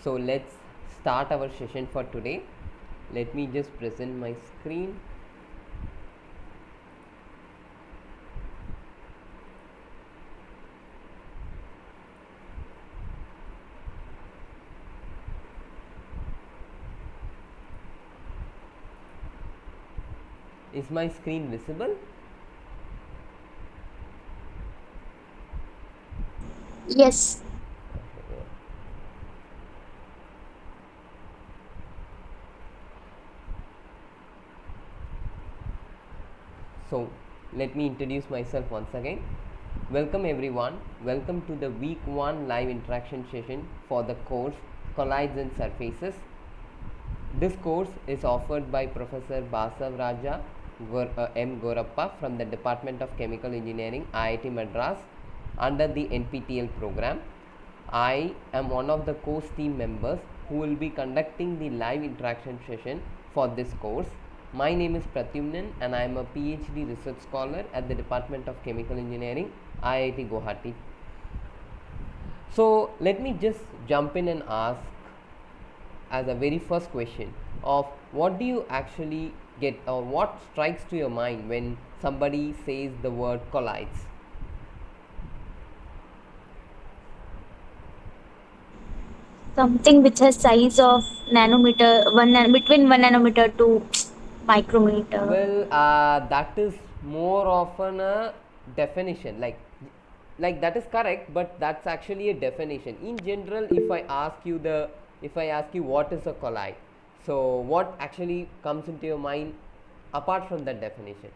So let's start our session for today. Let me just present my screen. Is my screen visible? Yes. So let me introduce myself once again. Welcome everyone. Welcome to the week 1 live interaction session for the course Colloids and Surfaces. This course is offered by Professor Basav Raja M. Gorappa from the Department of Chemical Engineering, IIT Madras, under the NPTEL program. I am one of the course team members who will be conducting the live interaction session for this course. My name is Pratyumnan and I am a PhD research scholar at the Department of Chemical Engineering, IIT Guwahati. So let me just jump in and ask as a very first question of what do you actually get or what strikes to your mind when somebody says the word collides? Something which has size of nanometer, between 1 nanometer to micrometer. Well, that is more often a definition. Like that is correct, but that's actually a definition. In general, if I ask you what is a collide, so what actually comes into your mind apart from that definition?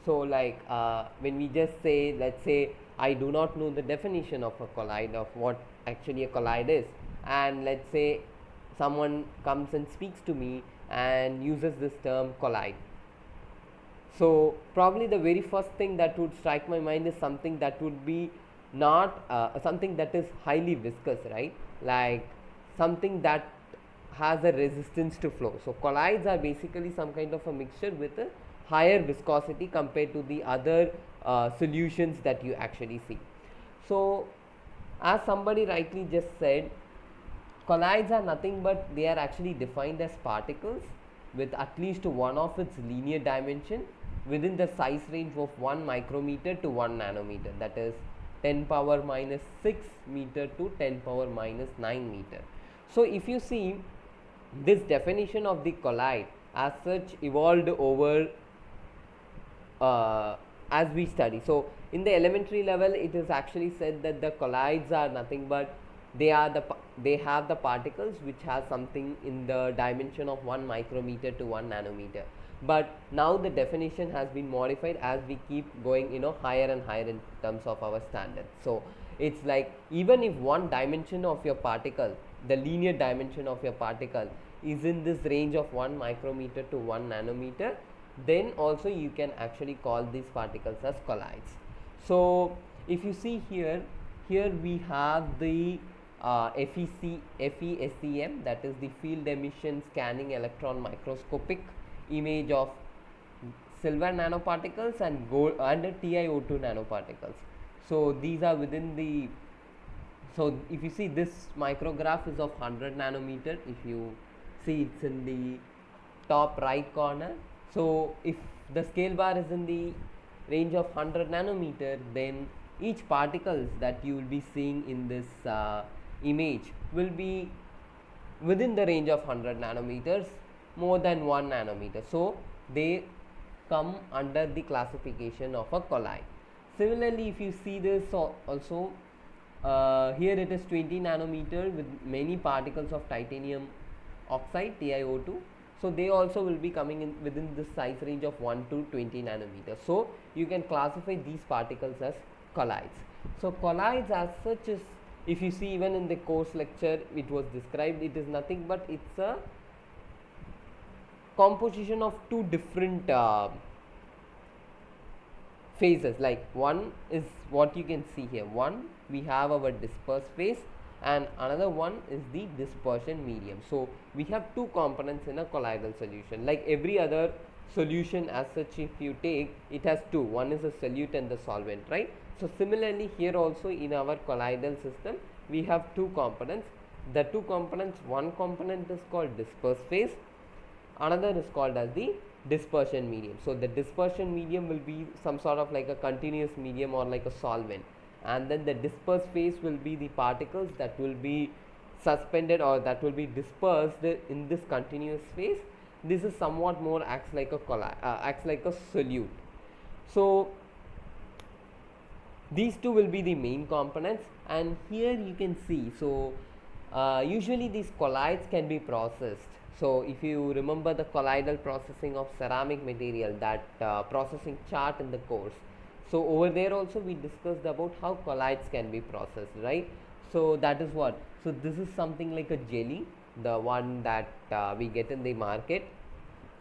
So when we just say, let's say I do not know the definition of a collide, of what actually a collide is, and let's say someone comes and speaks to me and uses this term collide. So probably the very first thing that would strike my mind is something that would be not something that is highly viscous, right? Like something that has a resistance to flow. So colloids are basically some kind of a mixture with a higher viscosity compared to the other solutions that you actually see. So as somebody rightly just said, colloids are nothing but they are actually defined as particles with at least one of its linear dimension within the size range of 1 micrometer to 1 nanometer, that is 10 power minus 6 meter to 10 power minus 9 meter. So if you see this definition of the colloid, as such evolved over as we study. So in the elementary level, it is actually said that the colloids are nothing but they have the particles which has something in the dimension of 1 micrometer to 1 nanometer. But now the definition has been modified as we keep going, higher and higher in terms of our standards. So it's like even if one dimension of your particle, the linear dimension of your particle, is in this range of 1 micrometer to 1 nanometer, then also you can actually call these particles as colloids. So if you see here we have the FESEM, that is the field emission scanning electron microscopic image of silver nanoparticles and gold and TiO2 nanoparticles. So these are within the, so if you see this micrograph is of 100 nanometer, if you see it's in the top right corner. So if the scale bar is in the range of 100 nanometer, then each particles that you will be seeing in this image will be within the range of 100 nanometers, more than 1 nanometer. So they come under the classification of a colloid. Similarly, if you see this also, here it is 20 nanometer with many particles of titanium oxide, TiO2. So they also will be coming in within the size range of 1 to 20 nanometers. So you can classify these particles as colloids. So colloids as such is, if you see even in the course lecture it was described, it is nothing but it's a composition of two different phases. Like one is what you can see here, one we have our disperse phase and another one is the dispersion medium. So we have two components in a colloidal solution. Like every other solution as such, if you take, it has two, one is a solute and the solvent, right? So similarly here also in our colloidal system we have two components. The two components, one component is called disperse phase, another is called as the dispersion medium. So the dispersion medium will be some sort of like a continuous medium or like a solvent, and then the dispersed phase will be the particles that will be suspended or that will be dispersed in this continuous phase. This is somewhat more acts like a solute. So these two will be the main components, and here you can see, so usually these colloids can be processed. So if you remember the colloidal processing of ceramic material, that processing chart in the course, so over there also we discussed about how colloids can be processed, right? So that is what, so this is something like a jelly, the one that we get in the market,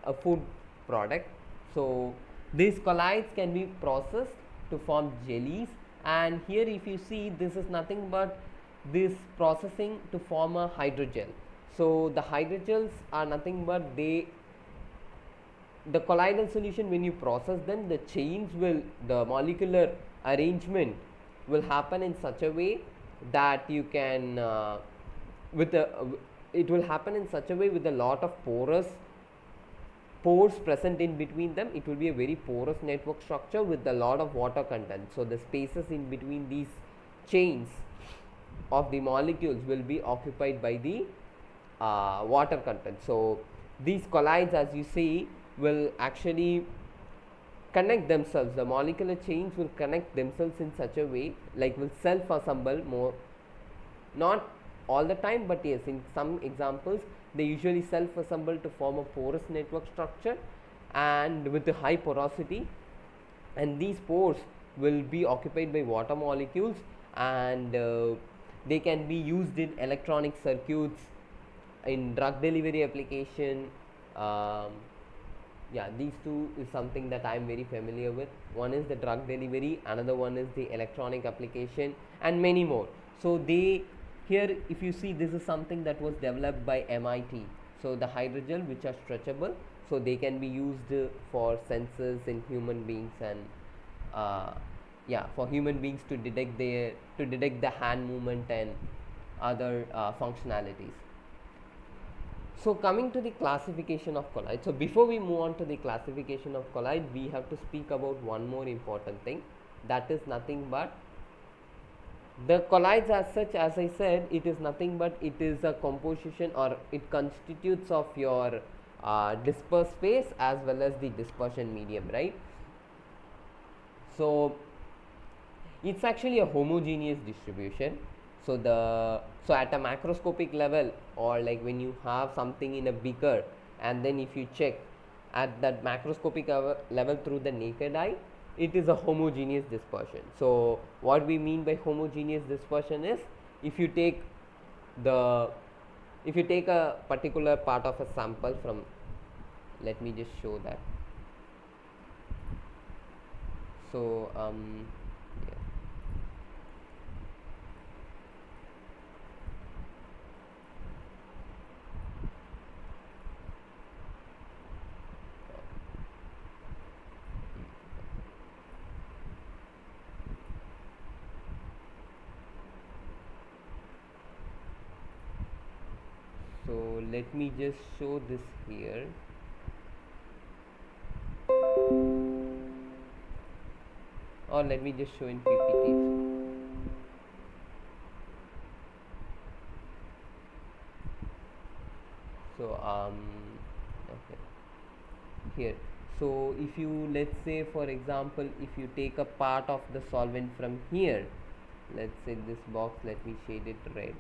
a food product. So these colloids can be processed to form jellies, and here if you see, this is nothing but this processing to form a hydrogel. So the hydrogels are nothing but the colloidal solution, when you process them, the chains will, the molecular arrangement will happen in such a way that you can it will happen in such a way with a lot of pores present in between them. It will be a very porous network structure with a lot of water content. So the spaces in between these chains of the molecules will be occupied by the water content. So these colloids, as you see, will actually connect themselves, the molecular chains will connect themselves in such a way, like will self assemble more, not all the time, but yes, in some examples they usually self assemble to form a porous network structure and with a high porosity, and these pores will be occupied by water molecules, and they can be used in electronic circuits, in drug delivery application. Yeah, these two is something that I am very familiar with. One is the drug delivery, another one is the electronic application, and many more. So they, here if you see, this is something that was developed by MIT. So the hydrogel, which are stretchable, so they can be used for sensors in human beings, and yeah, for human beings to detect the hand movement and other functionalities. So coming to the classification of colloid, so before we move on to the classification of colloid, we have to speak about one more important thing, that is nothing but the colloids as such. As I said, it is nothing but it is a composition, or it constitutes of your dispersed phase as well as the dispersion medium, right? So it's actually a homogeneous distribution. So at a macroscopic level, or like when you have something in a beaker, and then if you check at that macroscopic level through the naked eye, it is a homogeneous dispersion. So what we mean by homogeneous dispersion is, if you take the if you take a particular part of a sample from, let me just show that. So yeah. So let me just show this here. Or let me just show in PPT. So okay, here. So if you, let's say for example, if you take a part of the solvent from here, let's say this box, let me shade it red,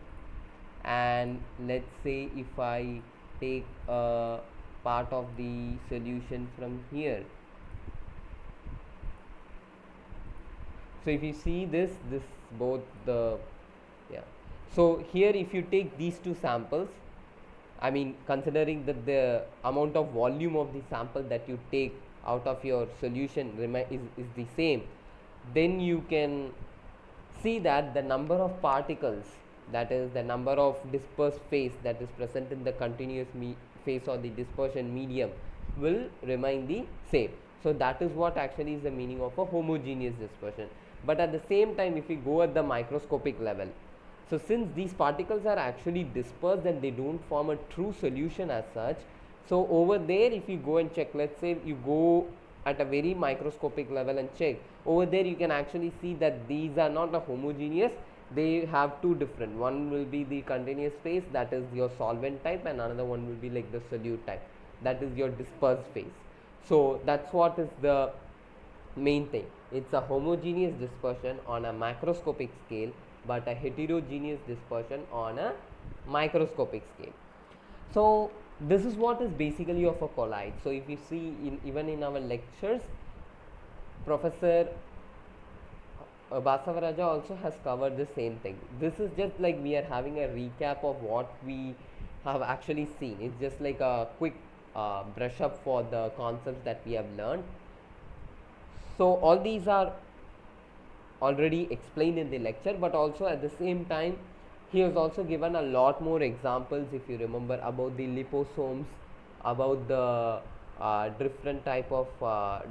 and let's say if I take a part of the solution from here. So if you see this both the, yeah, so here if you take these two samples, I mean, considering that the amount of volume of the sample that you take out of your solution is the same, then you can see that the number of particles, that is the number of dispersed phase that is present in the continuous phase or the dispersion medium, will remain the same. So that is what actually is the meaning of a homogeneous dispersion. But at the same time, if we go at the microscopic level, so since these particles are actually dispersed and they don't form a true solution as such, so over there if you go and check, let's say you go at a very microscopic level and check, over there you can actually see that these are not a homogeneous, they have two different, one will be the continuous phase, that is your solvent type, and another one will be like the solute type, that is your dispersed phase. So that's what is the main thing. It's a homogeneous dispersion on a macroscopic scale, but a heterogeneous dispersion on a microscopic scale. So this is what is basically of a colloid. So if you see even in our lectures, Professor Basavaraja also has covered the same thing. This is just like we are having a recap of what we have actually seen. It's just like a quick brush up for the concepts that we have learned. So all these are already explained in the lecture, but also at the same time he has also given a lot more examples, if you remember, about the liposomes, about the different type of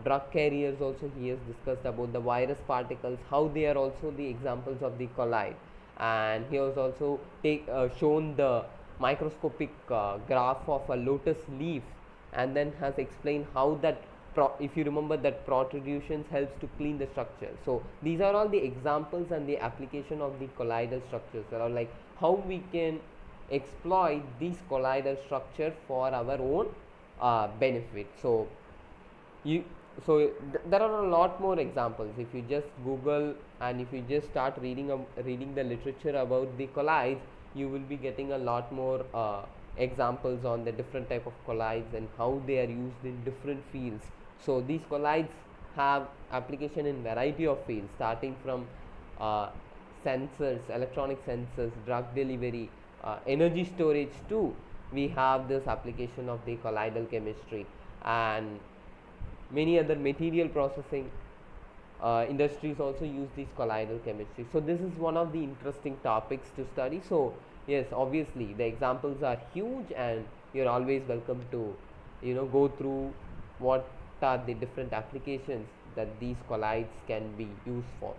drug carriers. Also he has discussed about the virus particles, how they are also the examples of the colloid, and he has also shown the microscopic graph of a lotus leaf, and then has explained how that if you remember that protrusions helps to clean the structure. So these are all the examples and the application of the colloidal structures, that are like how we can exploit these colloidal structure for our own benefit. So you there are a lot more examples. If you just Google and if you just start reading the literature about the colloids, you will be getting a lot more examples on the different type of colloids and how they are used in different fields. So these colloids have application in variety of fields, starting from uh, sensors, electronic sensors, drug delivery, energy storage too. We have this application of the colloidal chemistry, and many other material processing industries also use this colloidal chemistry. So this is one of the interesting topics to study. So yes, obviously the examples are huge, and you're always welcome to go through what are the different applications that these colloids can be used for.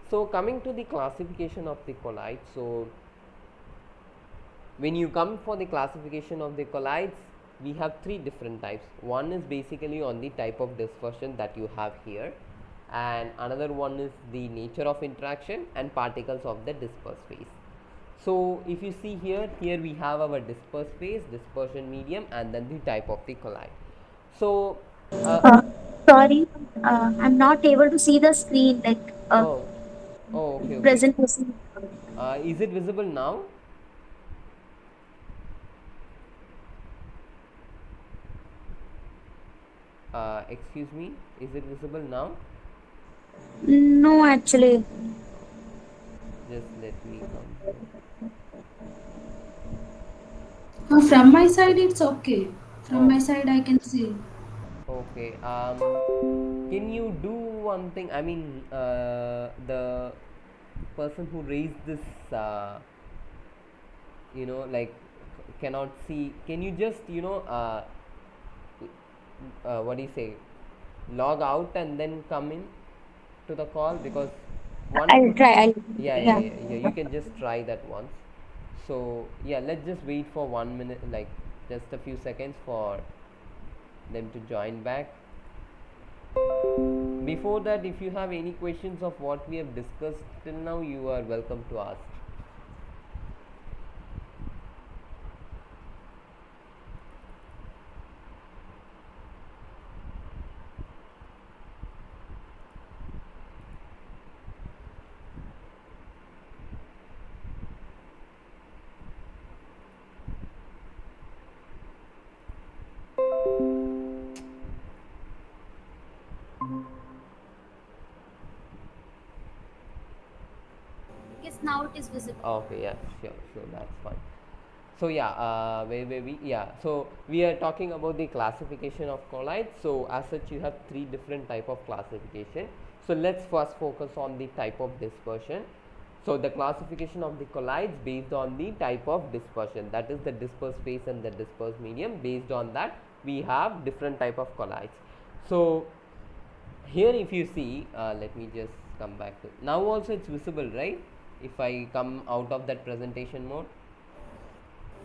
So coming to the classification of the colloids, so when you come for the classification of the colloids, we have three different types. One is basically on the type of dispersion that you have here, and another one is the nature of interaction and particles of the dispersed phase. So if you see here, here we have our dispersed phase, dispersion medium, and then the type of the collide. So, uh, Uh, Sorry, I'm not able to see the screen like oh, oh, okay, okay. presentation. Is it visible now? Excuse me, is it visible now? No, actually. Just let me come here. From my side, it's okay. From Oh, my side, I can see. okay. Can you do one thing? I mean, the person who raised this, like cannot see. Can you just, what do you say? Log out and then come in to the call, because one. I'll try. Yeah, yeah, Yeah. yeah, yeah. You can just try that once. So yeah, let's just wait for 1 minute, like just a few seconds for them to join back. Before that, if you have any questions of what we have discussed till now, you are welcome to ask. Yes, now it is visible. Okay, yeah, sure, sure, that's fine. So yeah, where were we? Yeah, so we are talking about the classification of colloids. So as such, you have three different type of classification. So let's first focus on the type of dispersion. So the classification of the colloids based on the type of dispersion, that is the dispersed phase and the dispersed medium. Based on that, we have different type of colloids. So here if you see, let me just come back to now. Also it's visible, right? If I come out of that presentation mode.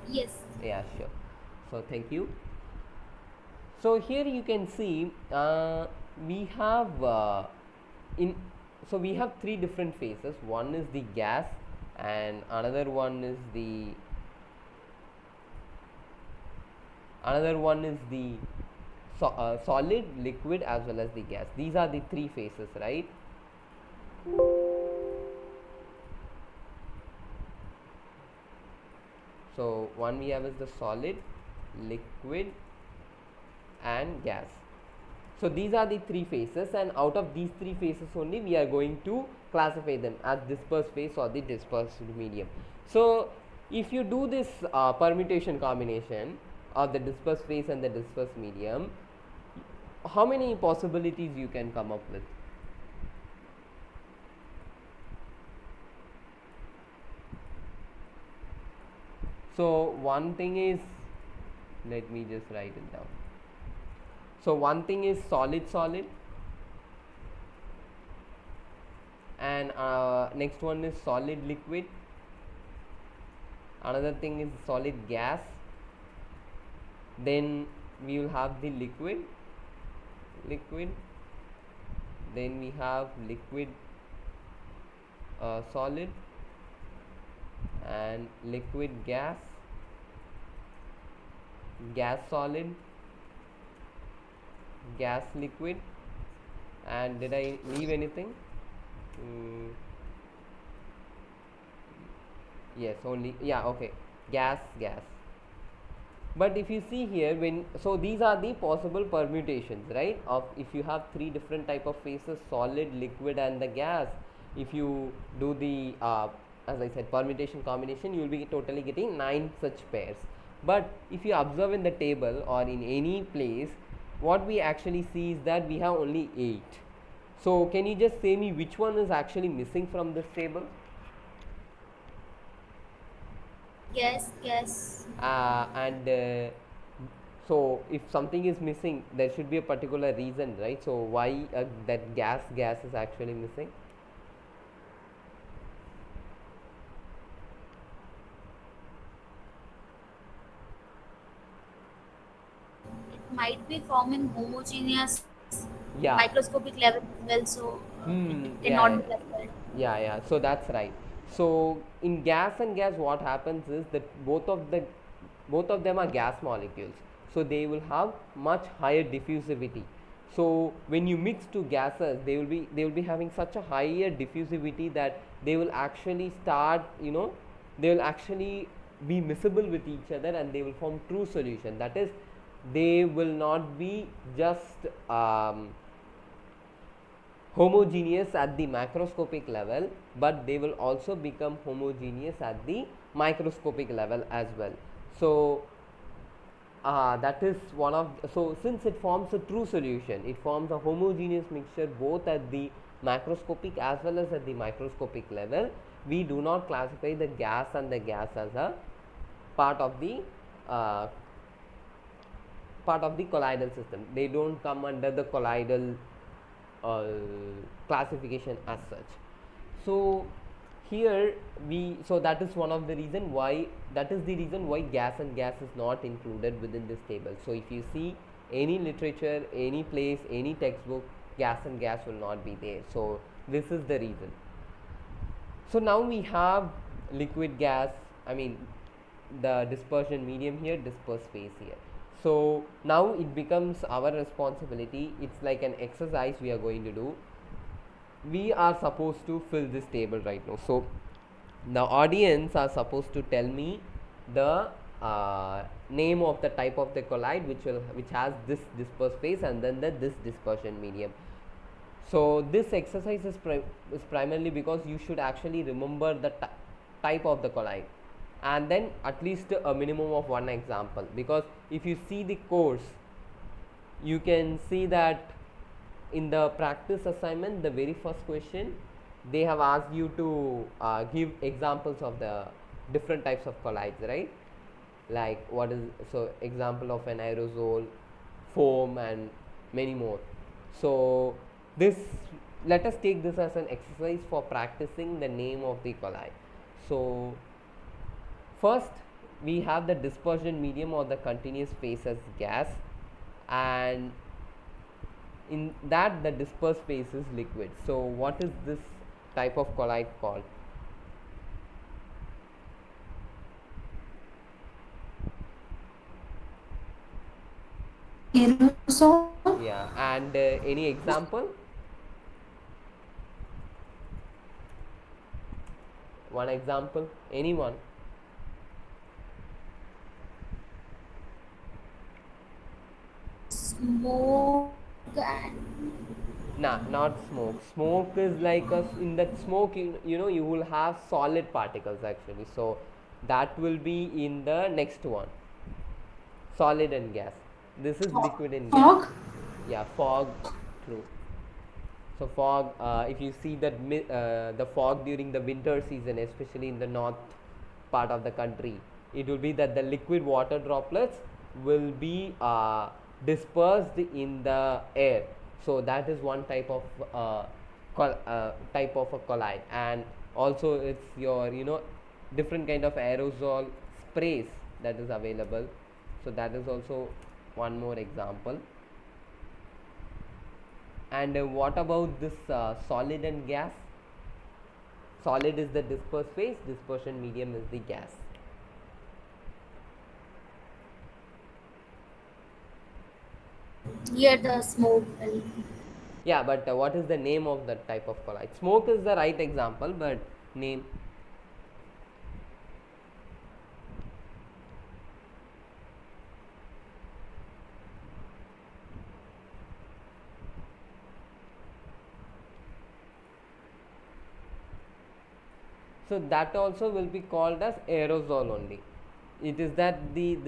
Yes. Yeah, sure. So thank you. So here you can see, we have in so we have three different phases. One is the gas, and another one is the solid, liquid, as well as the gas. These are the three phases, right? So one we have is the solid, liquid, and gas. So these are the three phases, and out of these three phases only we are going to classify them as dispersed phase or the dispersed medium. So if you do this permutation combination of the dispersed phase and the dispersed medium, how many possibilities you can come up with? So one thing is, let me just write it down. So one thing is solid solid, and next one is solid liquid. Another thing is solid gas. Then we will have the liquid. Then we have liquid solid, and liquid gas, gas solid, gas liquid, and did I leave anything? Mm, yes, only, yeah, okay, gas. But if you see here, when so these are the possible permutations, right, of if you have three different type of phases, solid, liquid, and the gas. If you do the as I said, permutation combination, you will be totally getting 9 such pairs. But if you observe in the table or in any place, what we actually see is that we have only 8. So can you just say me which one is actually missing from this table? Yes. And so if something is missing, there should be a particular reason, right? So why that gas is actually missing? It might be forming homogeneous Yeah. microscopic level as well, so it Hmm. cannot Yeah. be classified. Yeah. So that's right. So in gas and gas, what happens is that both of them are gas molecules, so they will have much higher diffusivity. So when you mix two gases, they will be having such a higher diffusivity that they will actually start, they will actually be miscible with each other, and they will form true solution. That is, they will not be just homogeneous at the macroscopic level, but they will also become homogeneous at the microscopic level as well. So that is one of, so since it forms a true solution, it forms a homogeneous mixture both at the macroscopic as well as at the microscopic level. We do not classify the gas and the gas as a part of the uh, colloidal system. They don't come under the colloidal uh, classification as such. So here so that is one of the reason why, that is the reason why gas and gas is not included within this table. So if you see any literature, any place, any textbook, gas and gas will not be there. So this is the reason. So now we have liquid gas, I mean the dispersion medium here, dispersed phase here. So now it becomes our responsibility, it's like an exercise we are going to do. We are supposed to fill this table right now. So the audience are supposed to tell me the name of the type of the colloid which has this dispersed phase and then this dispersion medium. So this exercise is primarily because you should actually remember the type of the colloid, and then at least a minimum of one example, because if you see the course, you can see that in the practice assignment, the very first question, they have asked you to give examples of the different types of colloids, right? Like what is, so example of an aerosol, foam, and many more. So this, let us take this as an exercise for practicing the name of the colloid. So first we have the dispersion medium or the continuous phase as gas, and in that the dispersed phase is liquid. So what is this type of colloid called? Aerosol? Yeah, and any example? One example, anyone? Smoke and Nah, not smoke. Smoke is like in that smoke, you will have solid particles actually. So that will be in the next one. Solid and gas. This is liquid and gas. Fog? Yeah, fog. True. So fog, if you see that the fog during the winter season, especially in the north part of the country, it will be that the liquid water droplets will be dispersed in the air. So that is one type of type of a colloid, and also it's your different kind of aerosol sprays that is available. So that is also one more example. And what about this solid and gas? Solid is the dispersed phase, dispersion medium is the gas. here the smoke will. Yeah, but what is the name of that type of colloid? Smoke is the right example, but name? So that also will be called as aerosol only. It is that the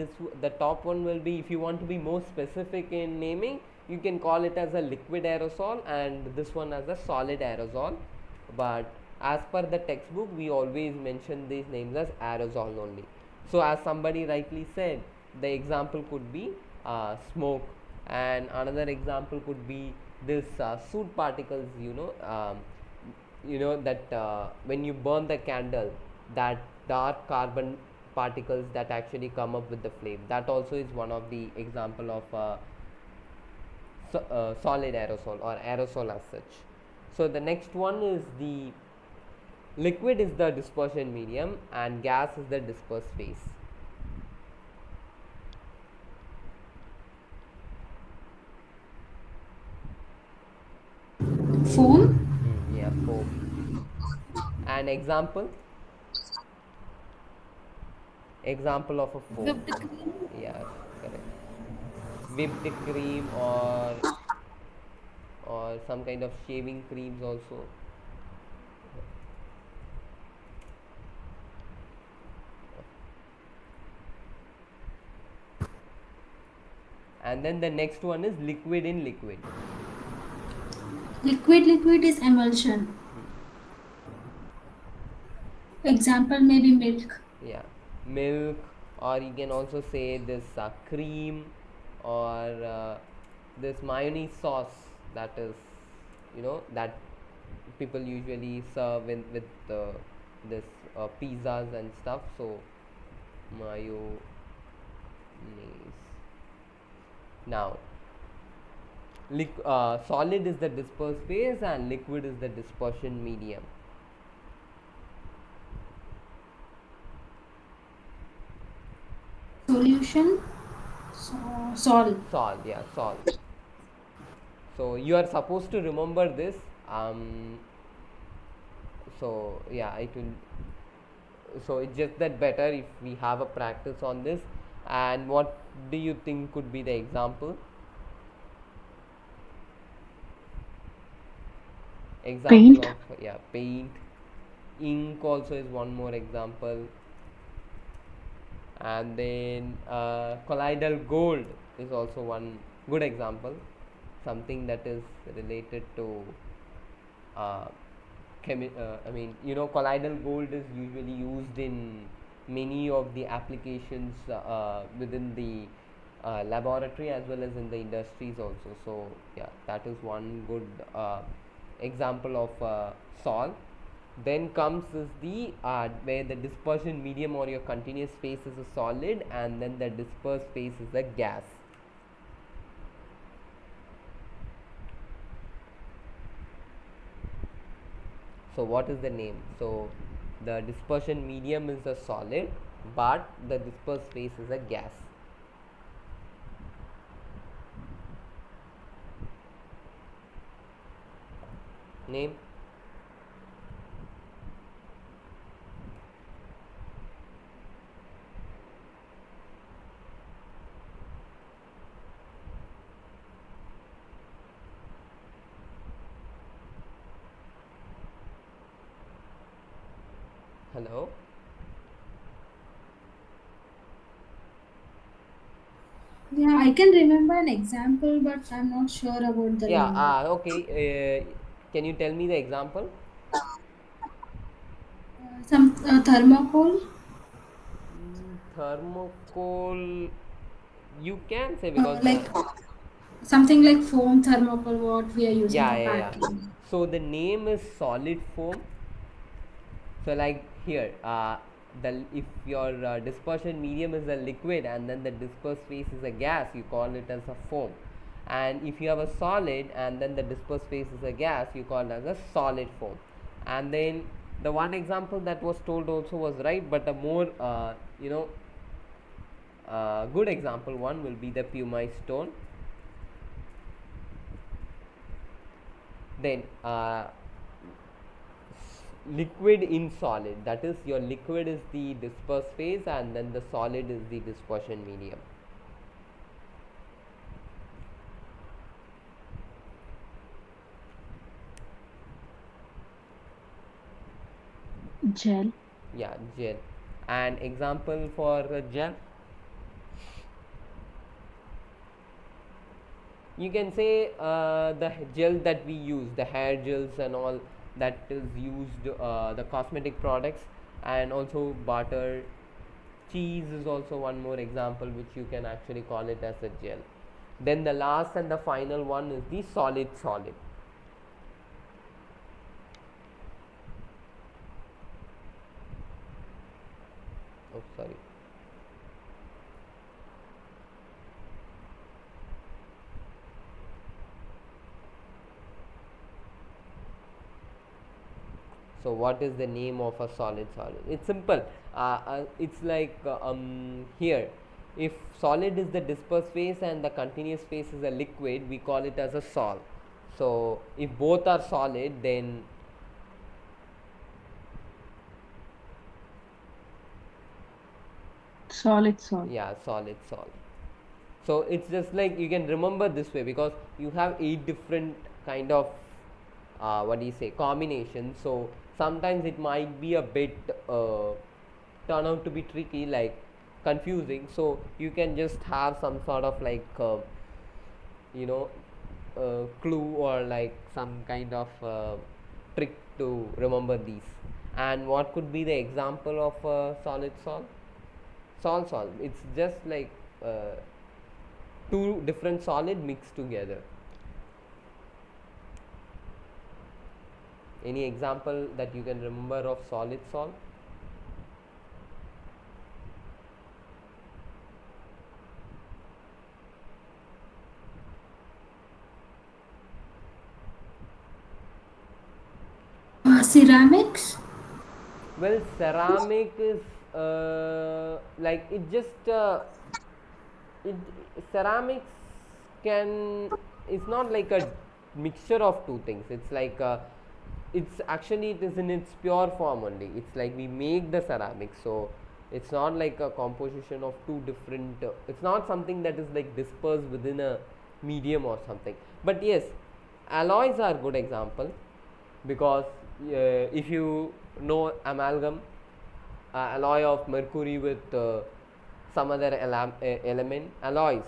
top one will be, if you want to be more specific in naming, you can call it as a liquid aerosol and this one as a solid aerosol. But as per the textbook, we always mention these names as aerosol only. So as somebody rightly said, the example could be smoke, and another example could be this soot particles, that when you burn the candle, that dark carbon particles that actually come up with the flame, that also is one of the example of solid aerosol or aerosol as such. So the next one is the Liquid is the dispersion medium and gas is the dispersed phase. Foam. Yeah, foam. An example? Example of a foam. Whipped cream. Yes, correct. Whipped cream or some kind of shaving creams also. And then the next one is liquid in liquid. Liquid is emulsion. Example maybe milk. Yeah, milk, or you can also say this cream, or this mayonnaise sauce that is, that people usually serve with this pizzas and stuff. So mayonnaise. Now, solid is the dispersed phase and liquid is the dispersion medium. Solution. Sol. Sol, yeah, sol. So you are supposed to remember this. So yeah, it will. So it's just that better if we have a practice on this. And what do you think could be the example? Example Paint. of, yeah, paint. Ink also is one more example. And then colloidal gold is also one good example, something that is related to uh, I mean, colloidal gold is usually used in many of the applications within the laboratory as well as in the industries also. So yeah, that is one good example of sol. Then comes is the where the dispersion medium or your continuous phase is a solid and then the dispersed phase is a gas. So what is the name? So the dispersion medium is a solid, but the dispersed phase is a gas. Name? Hello? Yeah, I can remember an example, but I'm not sure about the Yeah, name. okay. Can you tell me the example? Some thermocol. Thermocol, you can say because Like something like foam thermocol, what we are using yeah, for yeah, yeah. packing. So the name is solid foam. So like here, the if your dispersion medium is a liquid and then the dispersed phase is a gas, you call it as a foam. And if you have a solid and then the dispersed phase is a gas, you call it as a solid foam. And then the one example that was told also was right, but a more good example one will be the pumice stone. Then liquid in solid, that is your liquid is the dispersed phase and then the solid is the dispersion medium. Gel. Yeah, gel. An example for gel, you can say the gel that we use, the hair gels and all, that is used, the cosmetic products, and also butter. Cheese is also one more example which you can actually call it as a gel. Then the last and the final one is the solid. Oh, sorry. So what is the name of a solid? It's simple. It's like here, if solid is the dispersed phase and the continuous phase is a liquid, we call it as a sol. So if both are solid, then Solid salt. yeah, solid sol. So it's just like you can remember this way because you have 8 different kind of what do you say, combinations. So sometimes it might be a bit turn out to be tricky, like confusing. So you can just have some sort of like you know clue or like some kind of trick to remember these. And what could be the example of solid sol? It's just like two different solid mixed together. Any example that you can remember of solid sol? Ceramics. Well, ceramic is like it just it ceramics can, it's not like a mixture of two things. It's like it's actually, it is in its pure form only. It's like we make the ceramics, so it's not like a composition of two different it's not something that is like dispersed within a medium or something. But yes, alloys are good example, because if you know amalgam, alloy of mercury with some other element, alloys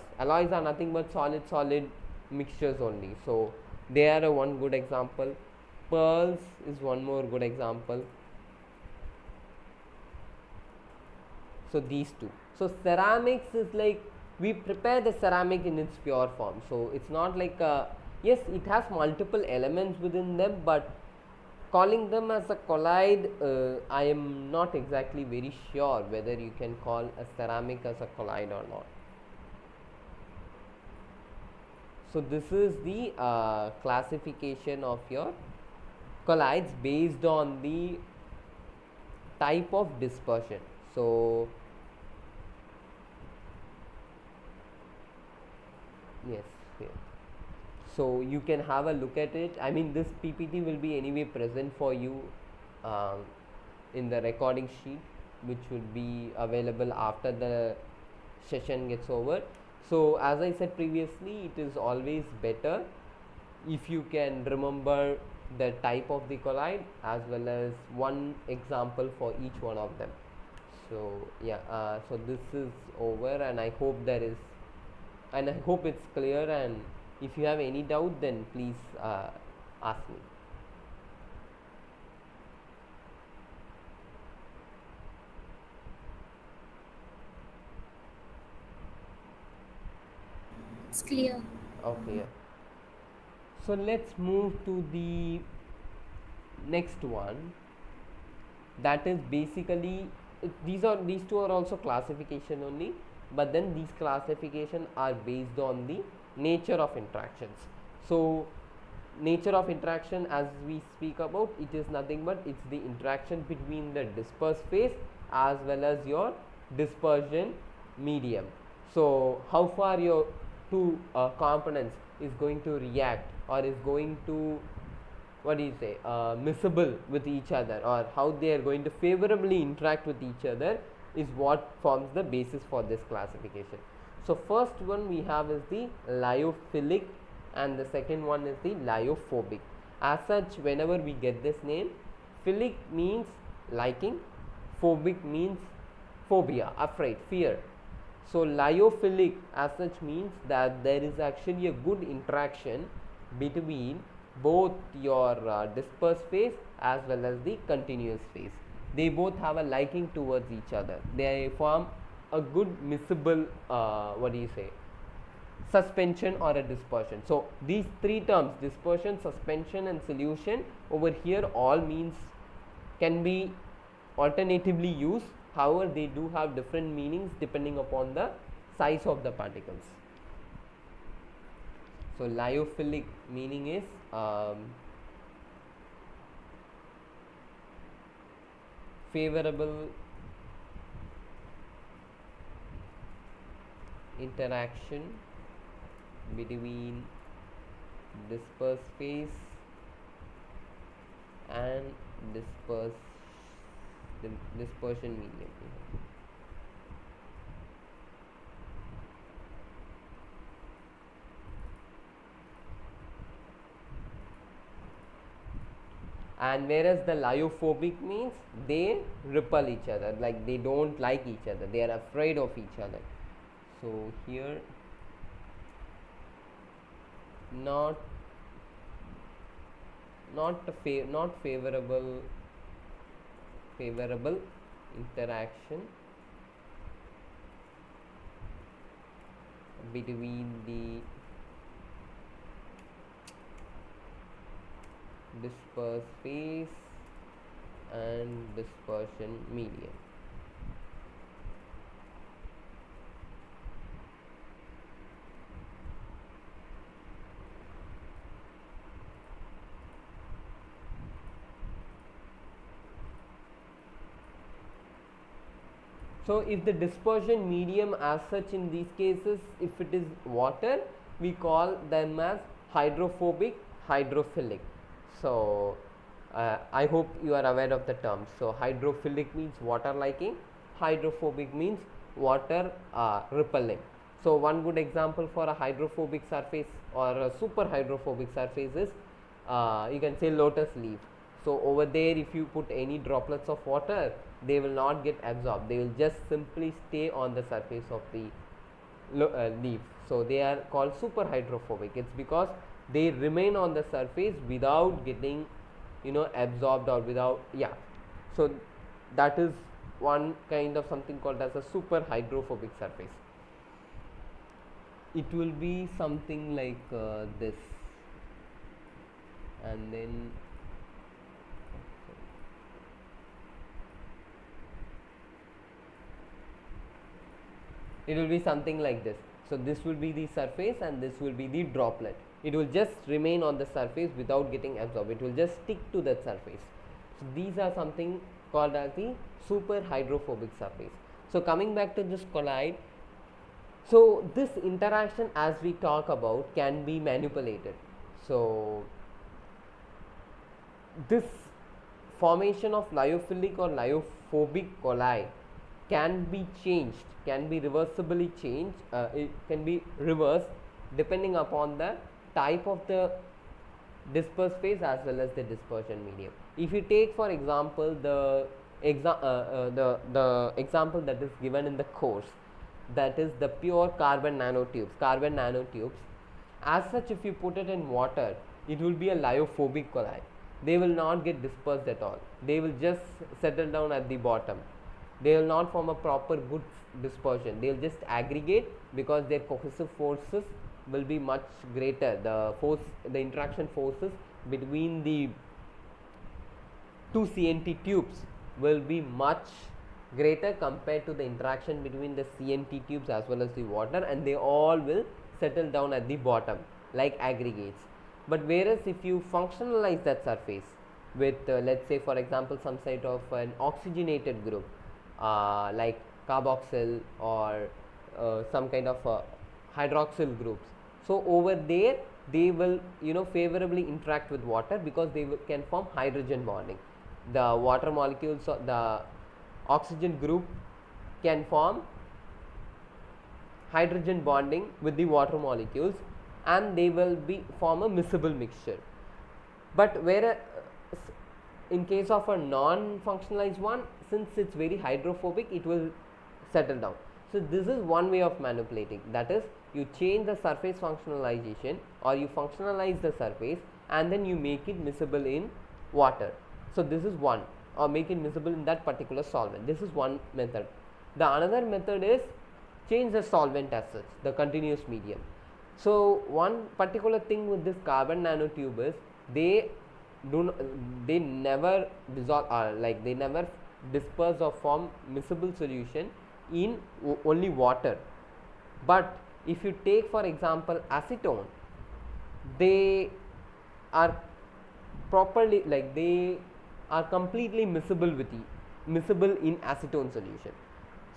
are nothing but solid mixtures only. So they are a one good example. Pearls is one more good example. So these two. So ceramics is like we prepare the ceramic in its pure form. So it's not like yes, it has multiple elements within them, but calling them as a colloid, I am not exactly very sure whether you can call a ceramic as a colloid or not. So this is the classification of your colloids based on the type of dispersion. So yes, yeah. So you can have a look at it. I mean, this PPT will be anyway present for you um, in the recording sheet, which would be available after the session gets over. So as I said previously, it is always better if you can remember the type of the colloid as well as one example for each one of them. So yeah, so this is over, and I hope it's clear, and if you have any doubt, then please ask me. It's clear. Okay, yeah. So let's move to the next one. That is basically these two are also classification only, but then these classification are based on the nature of interactions. So nature of interaction, as we speak about, it is nothing but it's the interaction between the dispersed phase as well as your dispersion medium. So how far your two components is going to react or is going to, what do you say, miscible with each other, or how they are going to favorably interact with each other, is what forms the basis for this classification. So first one we have is the lyophilic, and the second one is the lyophobic. As such, whenever we get this name, philic means liking, phobic means phobia, afraid, fear. So lyophilic as such means that there is actually a good interaction between both your dispersed phase as well as the continuous phase. They both have a liking towards each other. They form a good miscible what do you say, suspension or a dispersion. So these three terms, dispersion, suspension and solution, over here all means can be alternatively used. However, they do have different meanings depending upon the size of the particles. So lyophilic meaning is favorable interaction between disperse phase and dispersion medium. And whereas the lyophobic means they repel each other, like they don't like each other, they are afraid of each other. So here not not favorable interaction between the disperse phase and dispersion medium. So if the dispersion medium as such in these cases, if it is water, we call them as hydrophobic, hydrophilic. So I hope you are aware of the terms. So hydrophilic means water liking, hydrophobic means water repelling. So one good example for a hydrophobic surface or a super hydrophobic surface is you can say lotus leaf. So over there, if you put any droplets of water, they will not get absorbed, they will just simply stay on the surface of the leaf. So they are called super hydrophobic. It's because they remain on the surface without getting absorbed or without, yeah. So that is one kind of something called as a super hydrophobic surface. It will be something like this, and then it will be something like this. So this will be the surface and this will be the droplet. It will just remain on the surface without getting absorbed, it will just stick to that surface. So these are something called as the super hydrophobic surface. So coming back to this colloid, so this interaction as we talk about can be manipulated. So this formation of lyophilic or lyophobic colloid can be changed, can be reversibly changed, it can be reversed depending upon the type of the disperse phase as well as the dispersion medium. If you take for example the example that is given in the course, that is the pure carbon nanotubes, as such if you put it in water, it will be a lyophobic colloid. They will not get dispersed at all, they will just settle down at the bottom, they will not form a proper good dispersion, they will just aggregate because their cohesive forces will be much greater. The interaction forces between the two CNT tubes will be much greater compared to the interaction between the CNT tubes as well as the water, and they all will settle down at the bottom like aggregates. But whereas if you functionalize that surface with let's say for example some sort of an oxygenated group like carboxyl or some kind of hydroxyl groups, so over there they will favorably interact with water because they can form hydrogen bonding. The water molecules, the oxygen group can form hydrogen bonding with the water molecules and they will be form a miscible mixture. But whereas in case of a non-functionalized one, since it's very hydrophobic, it will settle down. So this is one way of manipulating, that is you change the surface functionalization or you functionalize the surface and then you make it miscible in water. So this is one, or make it miscible in that particular solvent. This is one method. The another method is change the solvent as such, the continuous medium. So one particular thing with this carbon nanotube is they never dissolve, like they never disperse or form miscible solution in only water. But if you take for example acetone, they are properly, like they are completely miscible miscible in acetone solution.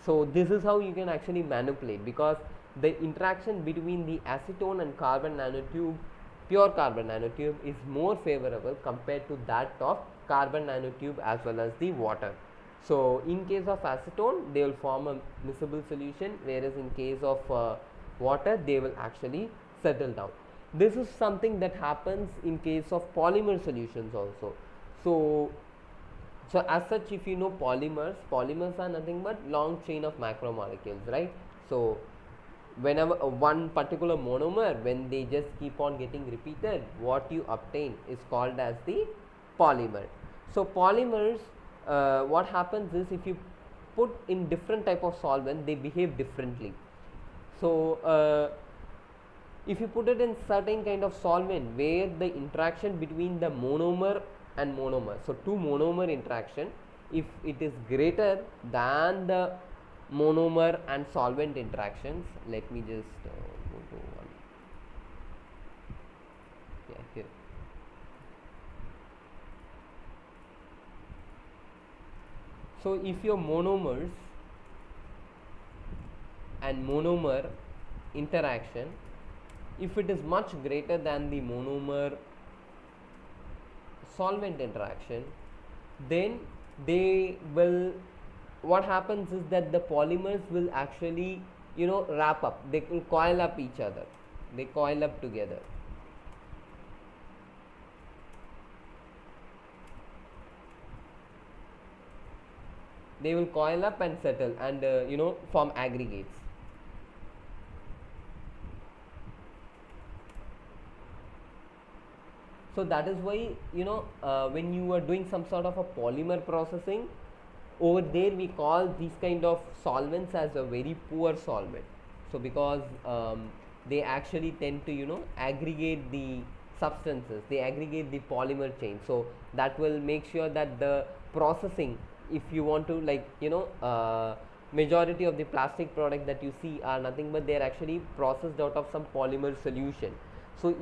So this is how you can actually manipulate, because the interaction between the acetone and carbon nanotube, pure carbon nanotube, is more favorable compared to that of carbon nanotube as well as the water. So in case of acetone, they will form a miscible solution, whereas in case of water, they will actually settle down. This is something that happens in case of polymer solutions also. So as such, if you know polymers are nothing but long chain of macromolecules, right? So whenever one particular monomer, when they just keep on getting repeated, what you obtain is called as the polymer. So polymers, what happens is, if you put in different type of solvent, they behave differently. So if you put it in certain kind of solvent where the interaction between the monomer and monomer, so two monomer interaction, if it is greater than the monomer and solvent interactions, let me just go to one, yeah, here. So if your monomers and monomer interaction, if it is much greater than the monomer solvent interaction, then they will, what happens is that the polymers will actually, wrap up, they will coil up each other, they coil up together. They will coil up and settle and form aggregates. So that is why, when you are doing some sort of a polymer processing, over there we call these kind of solvents as a very poor solvent. So because they actually tend to aggregate the substances, they aggregate the polymer chain. So that will make sure that the processing, if you want to, like, majority of the plastic product that you see are nothing but they are actually processed out of some polymer solution. So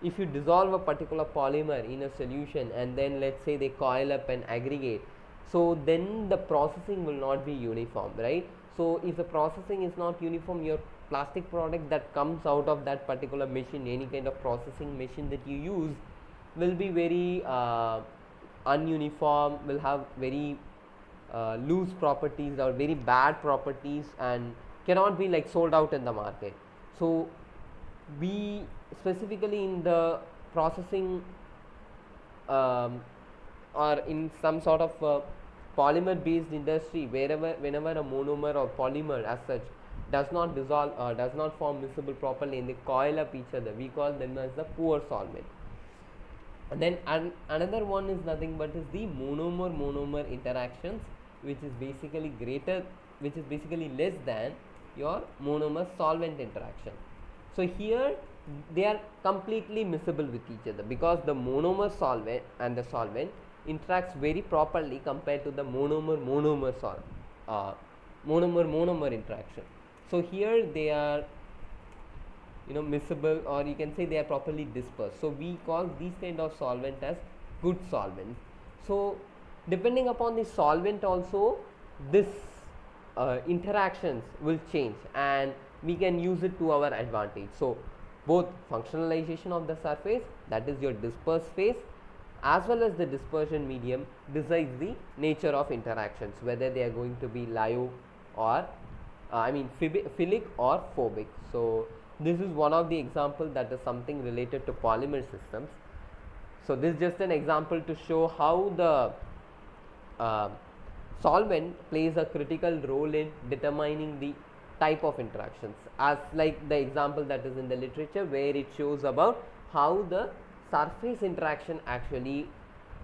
if you dissolve a particular polymer in a solution and then let's say they coil up and aggregate, so then the processing will not be uniform, right? So if the processing is not uniform, your plastic product that comes out of that particular machine, any kind of processing machine that you use, will be very ununiform, will have very loose properties or very bad properties, and cannot be like sold out in the market. So we specifically in the processing or in some sort of polymer based industry, whenever a monomer or polymer as such does not dissolve or does not form miscible properly and they coil up each other, we call them as the poor solvent. And then another one is nothing but is the monomer interactions, which is basically less than your monomer solvent interaction. So here they are completely miscible with each other, because the monomer solvent and the solvent interacts very properly compared to the monomer interaction. So here they are miscible, or you can say they are properly dispersed. So we call these kind of solvent as good solvents. So depending upon the solvent also, this interactions will change and we can use it to our advantage. So both functionalization of the surface, that is your dispersed phase, as well as the dispersion medium decides the nature of interactions, whether they are going to be lyo or philic or phobic. So this is one of the example that is something related to polymer systems. So this is just an example to show how the solvent plays a critical role in determining the type of interactions, as like the example that is in the literature, where it shows about how the surface interaction actually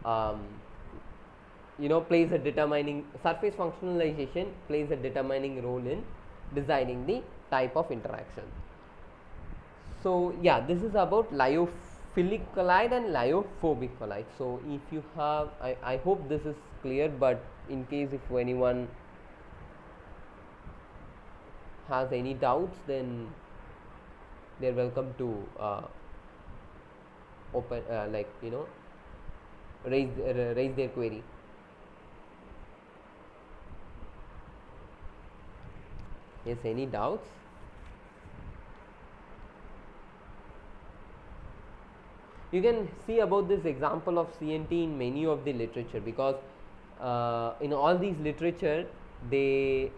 plays a determining, surface functionalization plays a determining role in deciding the type of interaction. So yeah, this is about lyophilic colloid and lyophobic colloid. So if you have, I hope this is clear, but in case if anyone has any doubts, then they're welcome to open raise their query. Yes, any doubts? You can see about this example of CNT in many of the literature, because in all these literature, they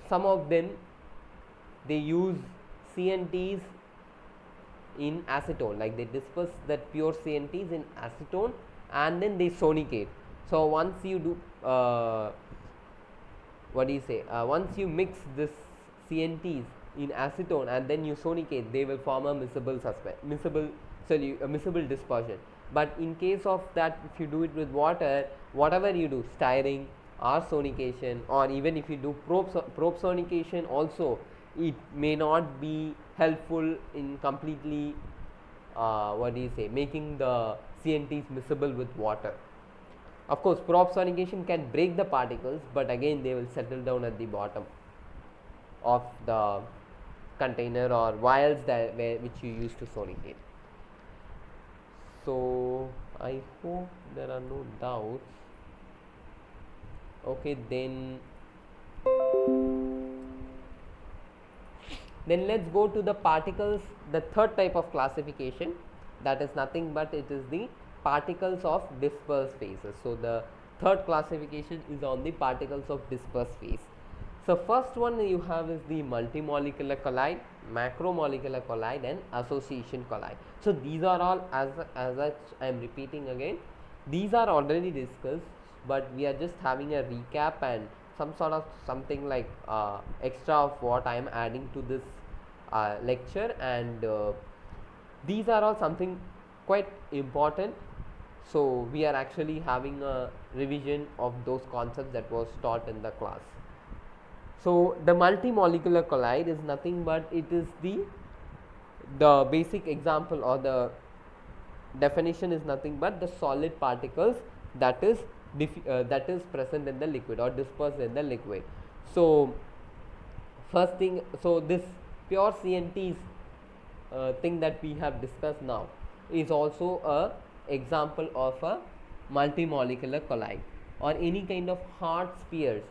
some of them they use CNTs in acetone, like they disperse that pure CNTs in acetone and then they sonicate. So once you do what do you say, once you mix this CNTs in acetone and then you sonicate, they will form a miscible dispersion. But in case of that, if you do it with water, whatever you do, stirring or sonication, or even if you do probe sonication also, it may not be helpful in completely what do you say, making the CNTs miscible with water. Of course, probe sonication can break the particles, but again they will settle down at the bottom of the container or vials which you use to sonicate. So I hope there are no doubts. Okay, then let's go to the particles, the third type of classification, that is nothing but it is the particles of dispersed phases. So the third classification is on the particles of dispersed phase. So first one you have is the multimolecular colloid, macromolecular colloid and association colloid. So these are all, as I am repeating again, these are already discussed, but we are just having a recap and some sort of something like extra of what I am adding to this lecture, and these are all something quite important. So we are actually having a revision of those concepts that was taught in the class. So the multimolecular colloid is nothing but it is the basic example, or the definition is nothing but the solid particles that is present in the liquid or dispersed in the liquid. So first thing, so this pure CNTs thing that we have discussed now is also a example of a multimolecular colloid, or any kind of hard spheres,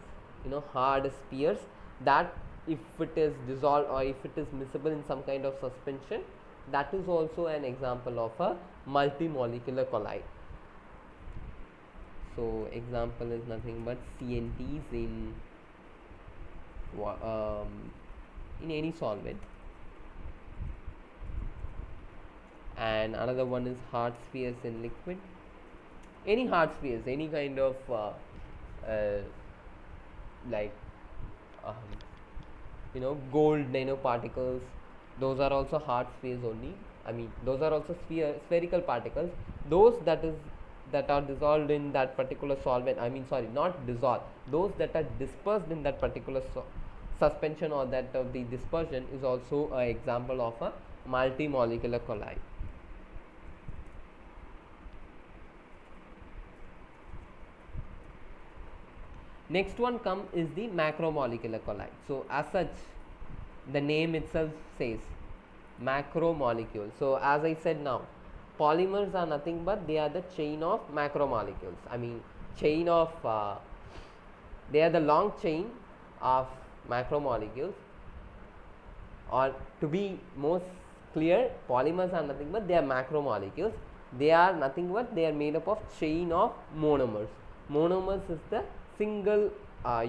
hard spheres that if it is dissolved or if it is miscible in some kind of suspension, that is also an example of a multimolecular colloid. So example is nothing but CNTs in any solvent, and another one is hard spheres in liquid. Any hard spheres, any kind of like gold nanoparticles, those are also hard spheres only. I mean, those are also spherical particles, those that are dissolved in that particular solvent. I mean, sorry, not dissolved, those that are dispersed in that particular suspension, or that of the dispersion, is also an example of a multimolecular colloid. Next one is the macromolecular colloid. So as such, the name itself says macromolecule. So as I said now, polymers are nothing but they are the chain of macromolecules. I mean, chain of they are the long chain of macromolecules, or to be most clear, polymers are nothing but they are macromolecules. They are nothing but they are made up of chain of monomers. Monomers is the single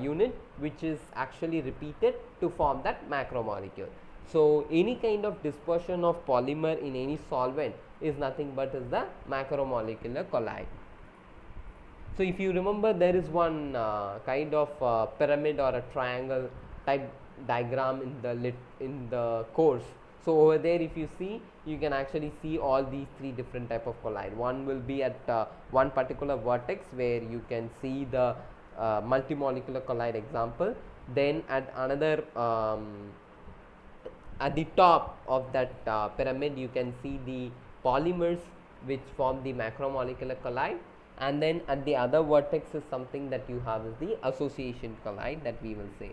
unit which is actually repeated to form that macromolecule. So any kind of dispersion of polymer in any solvent is nothing but is the macromolecular colloid. So if you remember, there is one kind of pyramid or a triangle type diagram in the course. So over there, if you see, you can actually see all these three different type of colloid. One will be at one particular vertex where you can see the multimolecular colloid example. Then at another at the top of that pyramid, you can see the polymers which form the macromolecular colloid, and then at the other vertex is something that you have is the association colloid that we will say.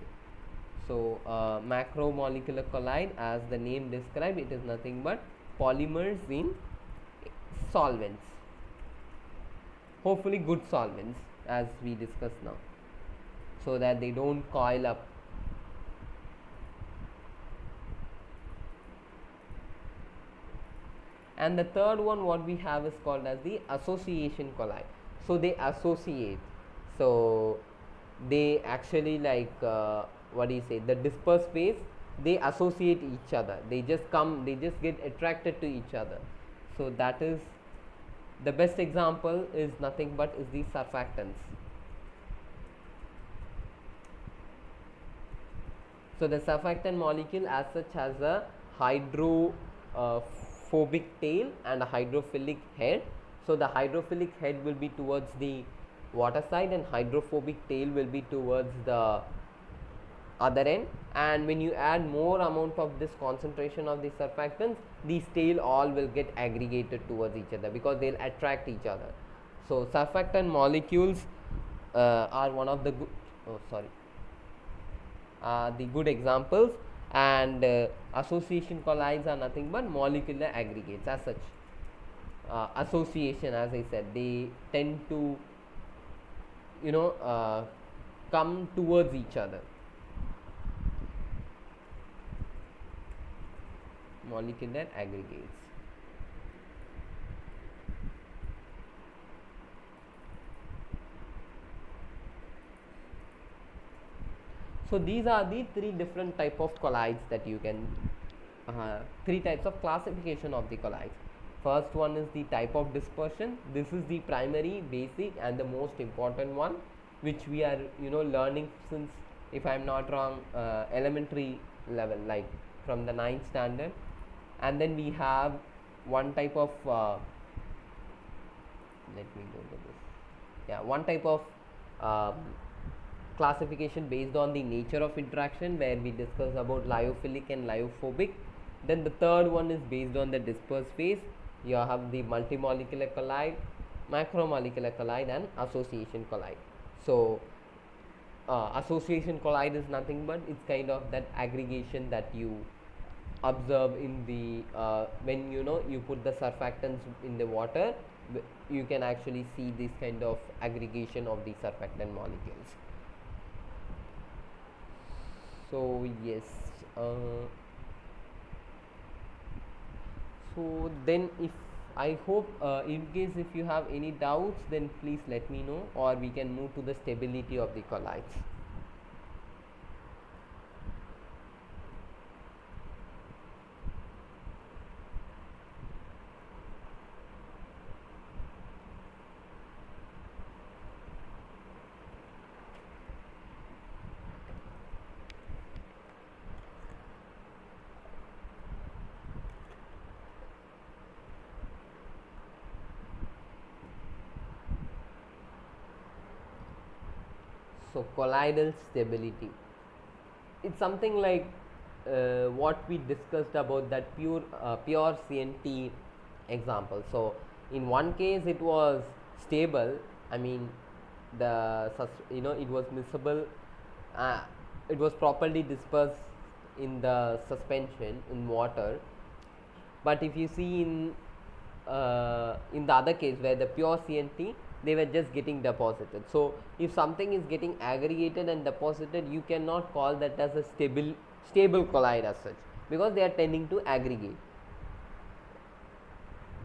So macromolecular colloid, as the name describes, it is nothing but polymers in solvents, hopefully good solvents, as we discussed now, so that they don't coil up. And the third one what we have is called as the association colloid. So they associate, so they actually like what do you say, the dispersed phase, they associate each other, they just come, they just get attracted to each other. So that is the best example is nothing but is the surfactants. So the surfactant molecule as such has a hydrophobic tail and a hydrophilic head. So the hydrophilic head will be towards the water side and hydrophobic tail will be towards the other end. And when you add more amount of this concentration of the surfactants, these tail all will get aggregated towards each other because they'll attract each other. So surfactant molecules are one of the the good examples, and association colloids are nothing but molecular aggregates as such. Association, as I said, they tend to come towards each other. Molecular aggregates. So these are the three different type of colloids that you can three types of classification of the colloids. First one is the type of dispersion. This is the primary, basic and the most important one, which we are learning since, if I am not wrong, elementary level, like from the 9th standard. And then we have one type of one type of classification based on the nature of interaction, where we discuss about lyophilic and lyophobic. Then the third one is based on the dispersed phase. You have the multimolecular colloid, macromolecular colloid and association colloid. So association colloid is nothing but it's kind of that aggregation that you observe in the when you put the surfactants in the water, you can actually see this kind of aggregation of the surfactant molecules. So yes, so then if I hope in case if you have any doubts, then please let me know, or we can move to the stability of the colloids. So colloidal stability, it's something like what we discussed about that pure CNT example. So in one case it was stable, I mean it was miscible, it was properly dispersed in the suspension in water. But if you see in the other case where the pure CNT, they were just getting deposited. So if something is getting aggregated and deposited, you cannot call that as a stable colloid as such, because they are tending to aggregate.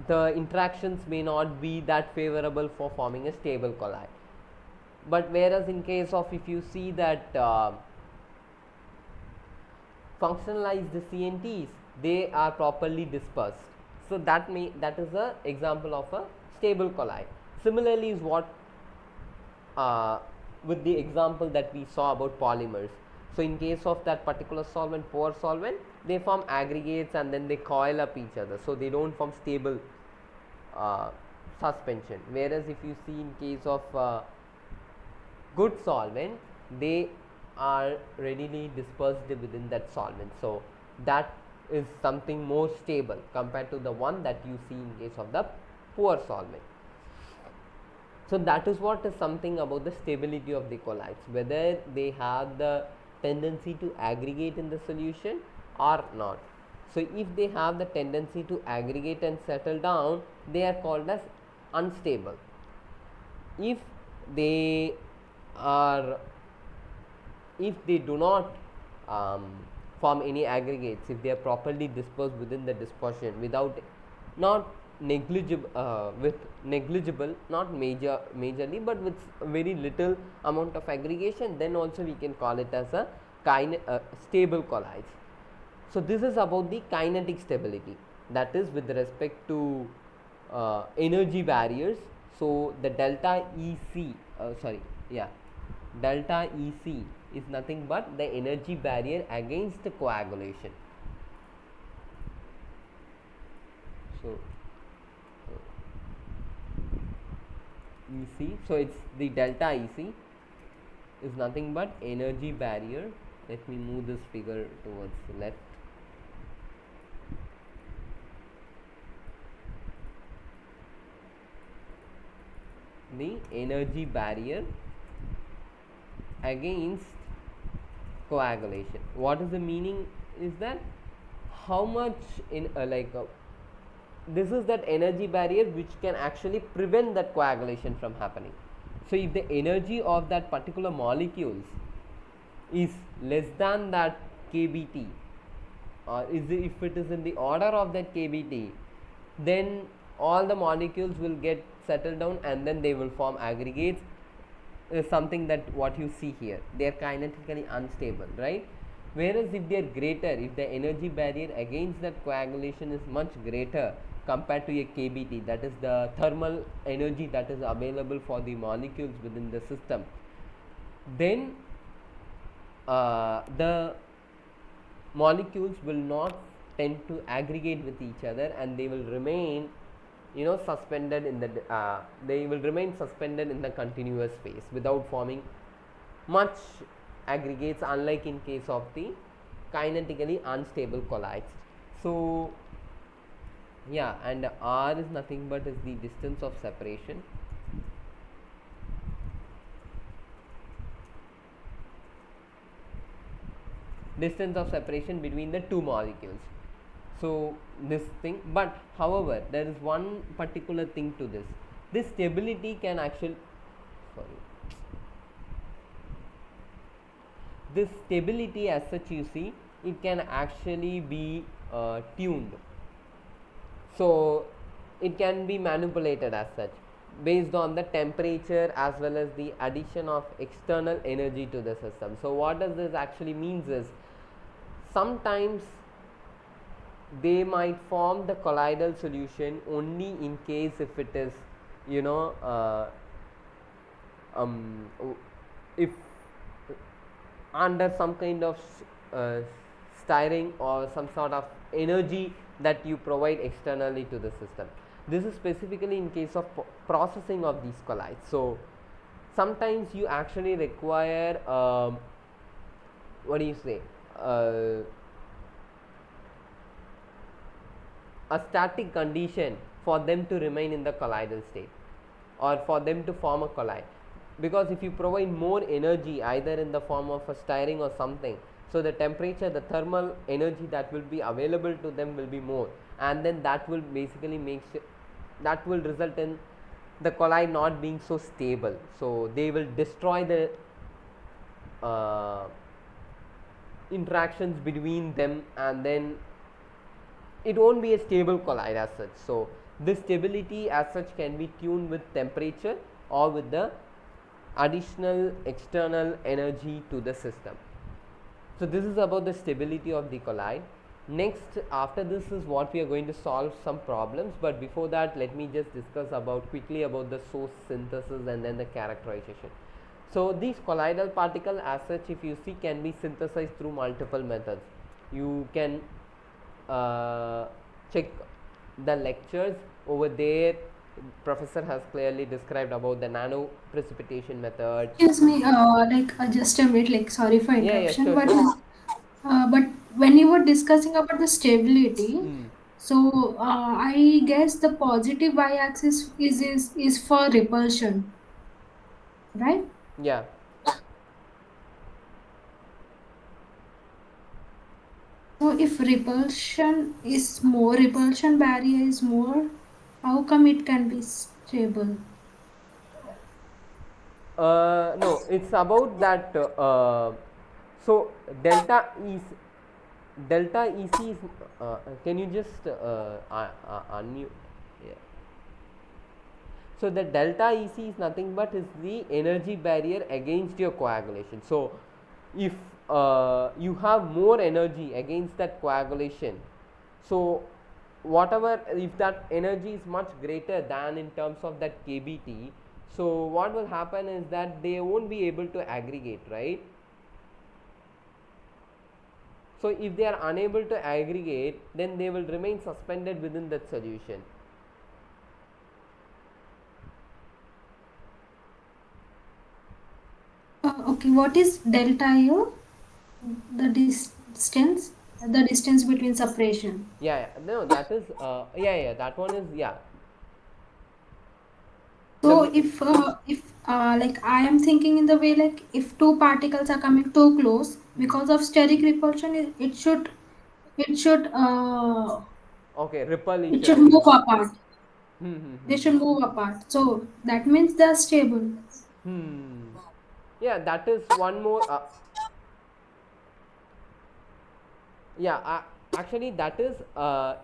The interactions may not be that favorable for forming a stable colloid. But whereas in case of, if you see that functionalized CNTs, they are properly dispersed. So that is a example of a stable colloid. Similarly is what with the example that we saw about polymers. So in case of that particular solvent, poor solvent, they form aggregates and then they coil up each other, so they don't form stable suspension. Whereas if you see in case of good solvent, they are readily dispersed within that solvent, so that is something more stable compared to the one that you see in case of the poor solvent. So that is what is something about the stability of the colloids, whether they have the tendency to aggregate in the solution or not. So if they have the tendency to aggregate and settle down, they are called as unstable. If they do not form any aggregates, if they are properly dispersed within the dispersion without not negligible, with negligible, not majorly, but with very little amount of aggregation, then also we can call it as a stable colloids. So this is about the kinetic stability, that is with respect to energy barriers. So the delta EC, delta EC is nothing but the energy barrier against the coagulation. So EC, so it's the delta EC is nothing but energy barrier. Let me move this figure towards the left. The energy barrier against coagulation. What is the meaning is that how much in this is that energy barrier which can actually prevent that coagulation from happening. So if the energy of that particular molecules is less than that kBt, or if it is in the order of that kBt, then all the molecules will get settled down and then they will form aggregates. Something that what you see here, they are kinetically unstable, right? Whereas if they are greater, if the energy barrier against that coagulation is much greater compared to a kBt, that is the thermal energy that is available for the molecules within the system, then the molecules will not tend to aggregate with each other and they will remain suspended in the they will remain suspended in the continuous phase without forming much aggregates, unlike in case of the kinetically unstable colloids. So yeah, and R is nothing but is the distance of separation. Distance of separation between the two molecules. So this thing, but however there is one particular thing to this. This stability can actually, this stability as such, you see, it can actually be tuned. So it can be manipulated as such based on the temperature as well as the addition of external energy to the system. So what does this actually means is, sometimes they might form the colloidal solution only in case if it is if under some kind of stirring or some sort of energy that you provide externally to the system. This is specifically in case of processing of these colloids. So sometimes you actually require what do you say, a static condition for them to remain in the colloidal state or for them to form a colloid, because if you provide more energy either in the form of a stirring or something, so the temperature, the thermal energy that will be available to them will be more, and then that will basically that will result in the colloid not being so stable. So they will destroy the interactions between them, and then it won't be a stable colloid as such. So this stability as such can be tuned with temperature or with the additional external energy to the system. So this is about the stability of the colloid. Next, after this is what we are going to solve some problems, but before that let me just discuss quickly about the source synthesis and then the characterization. So these colloidal particle as such, if you see, can be synthesized through multiple methods. You can check the lectures over there. Professor has clearly described about the nano precipitation method. Excuse me, just a minute, like sorry for Yeah, interruption, sure, sure. but when you were discussing about the stability, Mm. so I guess the positive y-axis is for repulsion, right? Yeah. So if repulsion barrier is more, how come it can be stable? No, it's about that. So delta is delta EC is can you just unmute? Yeah. So the delta EC is nothing but is the energy barrier against your coagulation. So if you have more energy against that coagulation, so whatever, if that energy is much greater than in terms of that kBt, so what will happen is that they won't be able to aggregate, right? So if they are unable to aggregate, then they will remain suspended within that solution. Okay, what is delta here? The the distance between separation. Yeah, yeah, no, that is yeah, that one is, yeah, the So if like I am thinking in the way like if two particles are coming too close because of steric repulsion, it should okay, repel each it should other. move apart. Hmm, hmm, They hmm, should move apart. So that means they are stable. hmm. Yeah, that is one more yeah, actually that is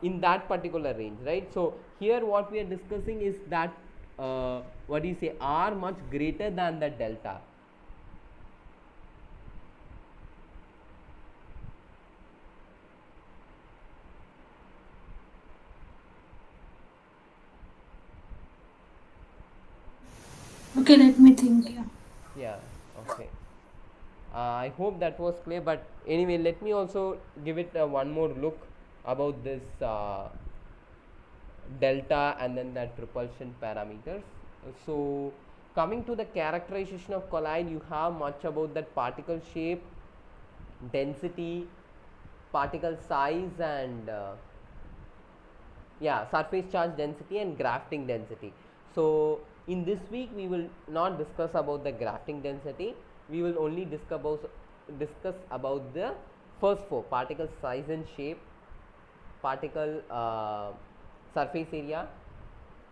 in that particular range, right? So here what we are discussing is that what do you say, r much greater than the delta. Okay, let me think. Yeah. Yeah, okay. I hope that was clear, but anyway, let me also give it one more look about this delta and then that repulsion parameters. So, coming to the characterization of colloid, you have much about that particle shape, density, particle size, and yeah, surface charge density and grafting density. So in this week we will not discuss about the grafting density, we will only discuss about the first four: particle size and shape, particle surface area,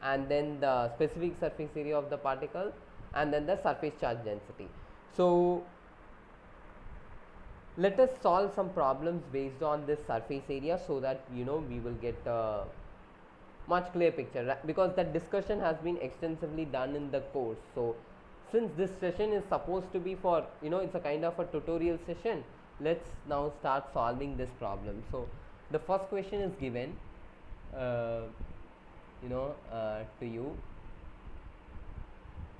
and then the specific surface area of the particle, and then the surface charge density. So let us solve some problems based on this surface area, so that we will get much clear picture, because that discussion has been extensively done in the course. So since this session is supposed to be for, it's a kind of a tutorial session, let's now start solving this problem. So the first question is given uh, to you.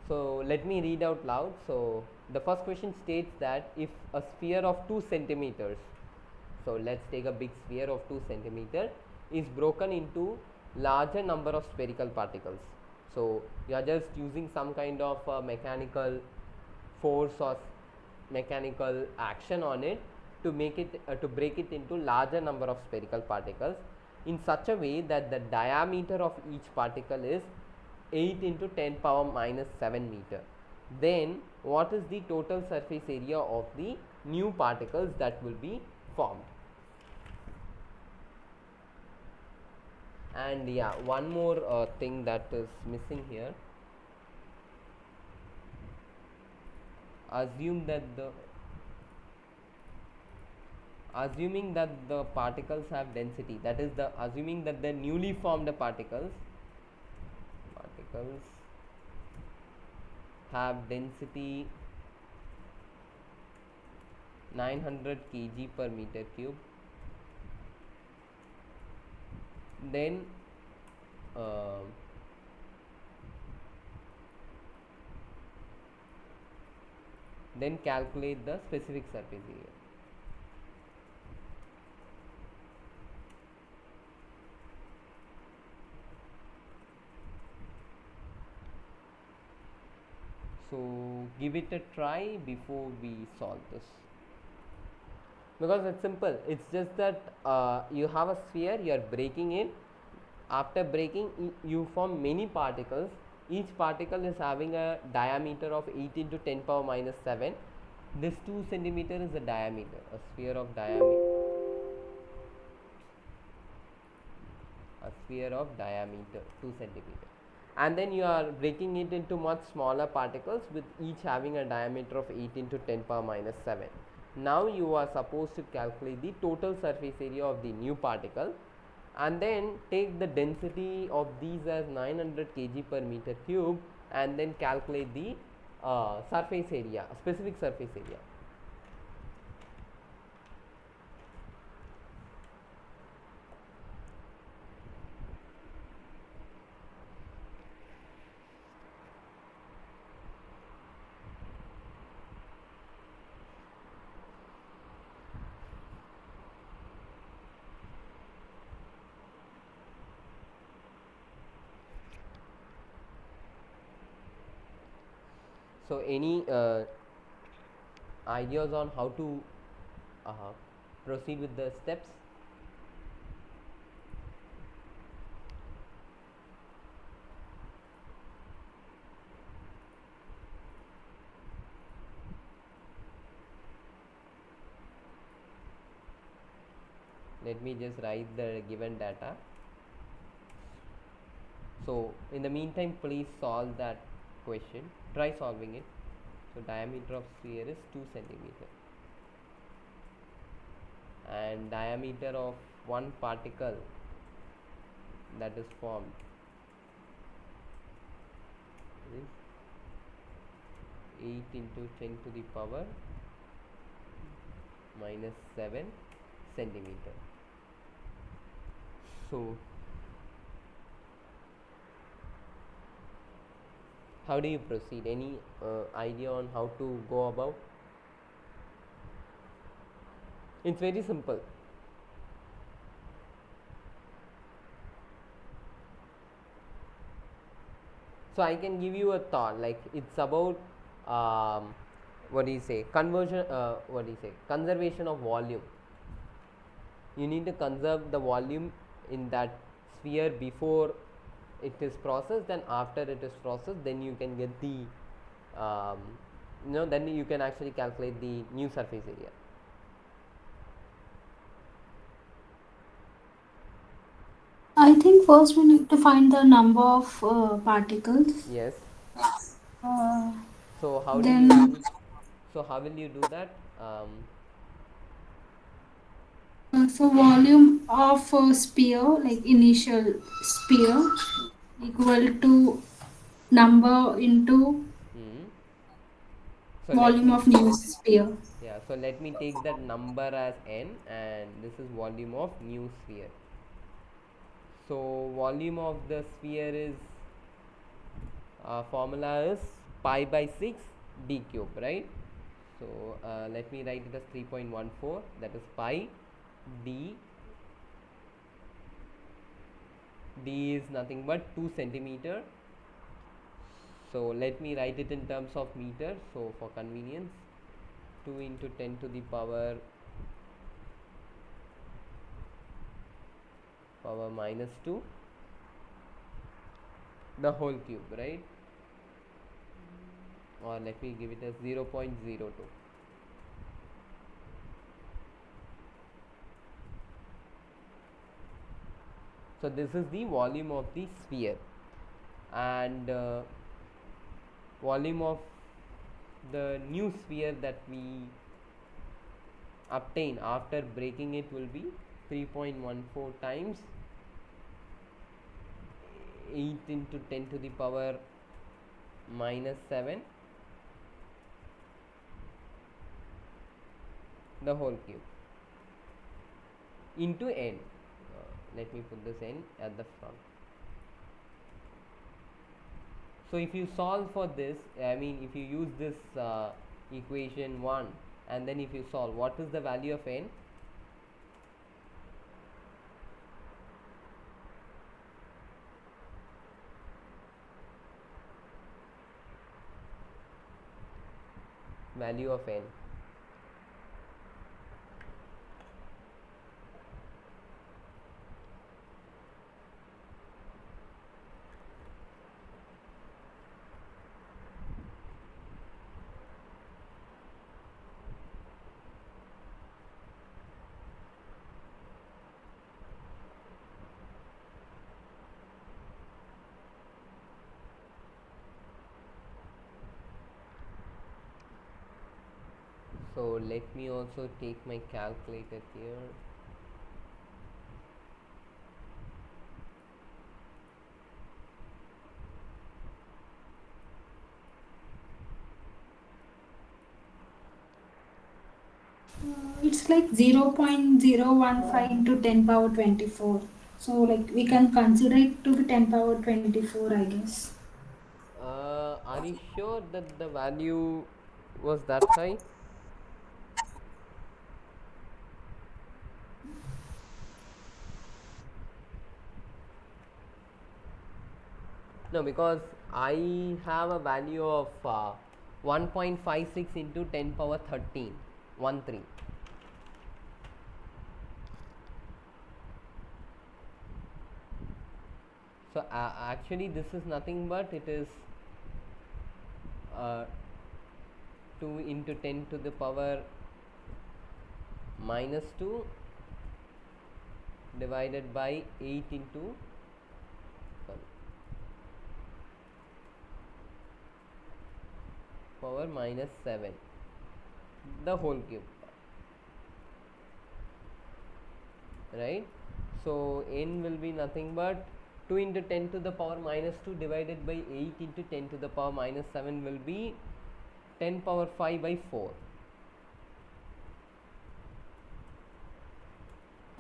So let me read out loud. So the first question states that if a sphere of 2 centimeters, so let's take a big sphere of 2 centimeter, is broken into larger number of spherical particles. So you are just using some kind of mechanical force or mechanical action on it to make it to break it into larger number of spherical particles in such a way that the diameter of each particle is 8 into 10 power minus 7 meter. Then what is the total surface area of the new particles that will be formed? And yeah, one more thing that is missing here: assume that the assuming that the particles have density, that is the assuming that the newly formed particles have density 900 kg per meter cube, then uh, then calculate the specific surface area. So give it a try before we solve this, because it's simple. It's just that you have a sphere, you are breaking it. After breaking, you form many particles. Each particle is having a diameter of 8 into 10 power minus 7. This 2 centimeter is the diameter, a sphere of diameter 2 centimeter, and then you are breaking it into much smaller particles with each having a diameter of 8 into 10 power minus 7. Now you are supposed to calculate the total surface area of the new particle, and then take the density of these as 900 kg per meter cube, and then calculate the surface area, specific surface area. So any ideas on how to uh, proceed with the steps? Let me just write the given data. So in the meantime, please solve that question. Try solving it. So diameter of sphere is 2 centimeter, and diameter of one particle that is formed is 8 into 10 to the power minus 7 centimeter. So how do you proceed? Any idea on how to go about? It's very simple. So I can give you a thought, like it's about what do you say, conservation of volume. You need to conserve the volume in that sphere before it is processed, and after it is processed, then you can get the then you can actually calculate the new surface area. I think first we need to find the number of particles. Yes. Uh, So how do then you so how will you do that? so volume of a sphere, like initial sphere, equal to number into hmm. So let volume me of new sphere. yeah, so let me take that number as n, and this is volume of new sphere. So volume of the sphere is formula is pi by 6 d cube, right? So let me write it as 3.14, that is pi d. D is nothing but 2 centimeter. So let me write it in terms of meter, so for convenience, 2 into 10 to the power minus 2, the whole cube, right? Or let me give it as 0.02. So this is the volume of the sphere, and volume of the new sphere that we obtain after breaking it will be 3.14 times 8 into 10 to the power minus 7, the whole cube, into n. Let me put this n at the front. So if you solve for this, I mean if you use this equation 1, and then if you solve, what is the value of n? Value of n. So let me also take my calculator here. It's like 0.015 into 10 power 24. So like we can consider it to be 10 power 24, I guess. Are you sure that the value was that high? No, because I have a value of 1.56 into 10 power 13, 1 3. So actually this is nothing but it is uh, 2 into 10 to the power minus 2 divided by 8 into, sorry, power minus 7, the whole cube, right? So n will be nothing but 2 into 10 to the power minus 2 divided by 8 into 10 to the power minus 7 will be 10 power 5 by 4.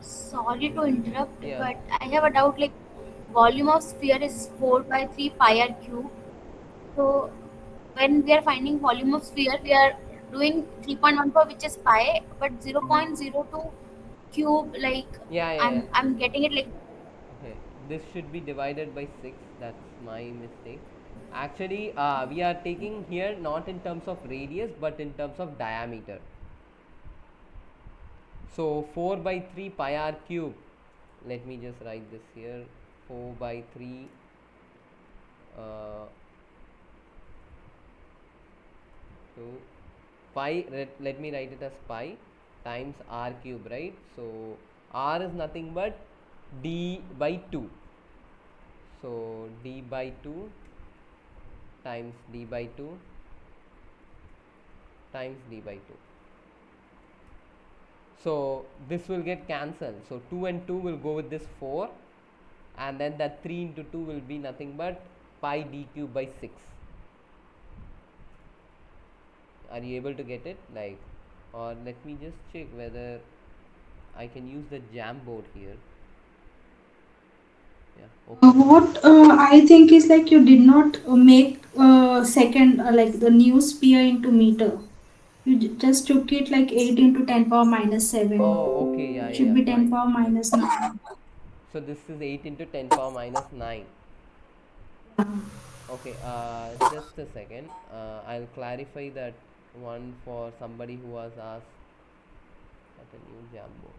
Sorry to interrupt, Yeah, but I have a doubt. Like, volume of sphere is 4 by 3 pi r cube. So, when we are finding volume of sphere, we are doing 3.14, which is pi, but 0.02 cube. Like, yeah, yeah, yeah. I'm getting it like. Okay, this should be divided by 6. That's my mistake. Actually, we are taking here not in terms of radius but in terms of diameter. So 4 by 3 pi r cube. Let me just write this here. 4 by 3 uh, so pi, let me write it as pi times r cube, right? So r is nothing but d by 2. So d by 2 times d by 2 times d by 2. So this will get cancelled. So 2 and 2 will go with this 4, and then that 3 into 2 will be nothing but pi d cube by 6. Are you able to get it? Like, or let me just check whether I can use the jam board here. Yeah, okay. What I think is like you did not make second like the new sphere into meter. You just took it like 8 into 10 power minus 7. Oh, okay, yeah, It yeah, should yeah, be 10 fine. power minus 9. So this is 8 into 10 power minus 9. Okay, just a second. I'll clarify that one for somebody who was asked at a new Jambo.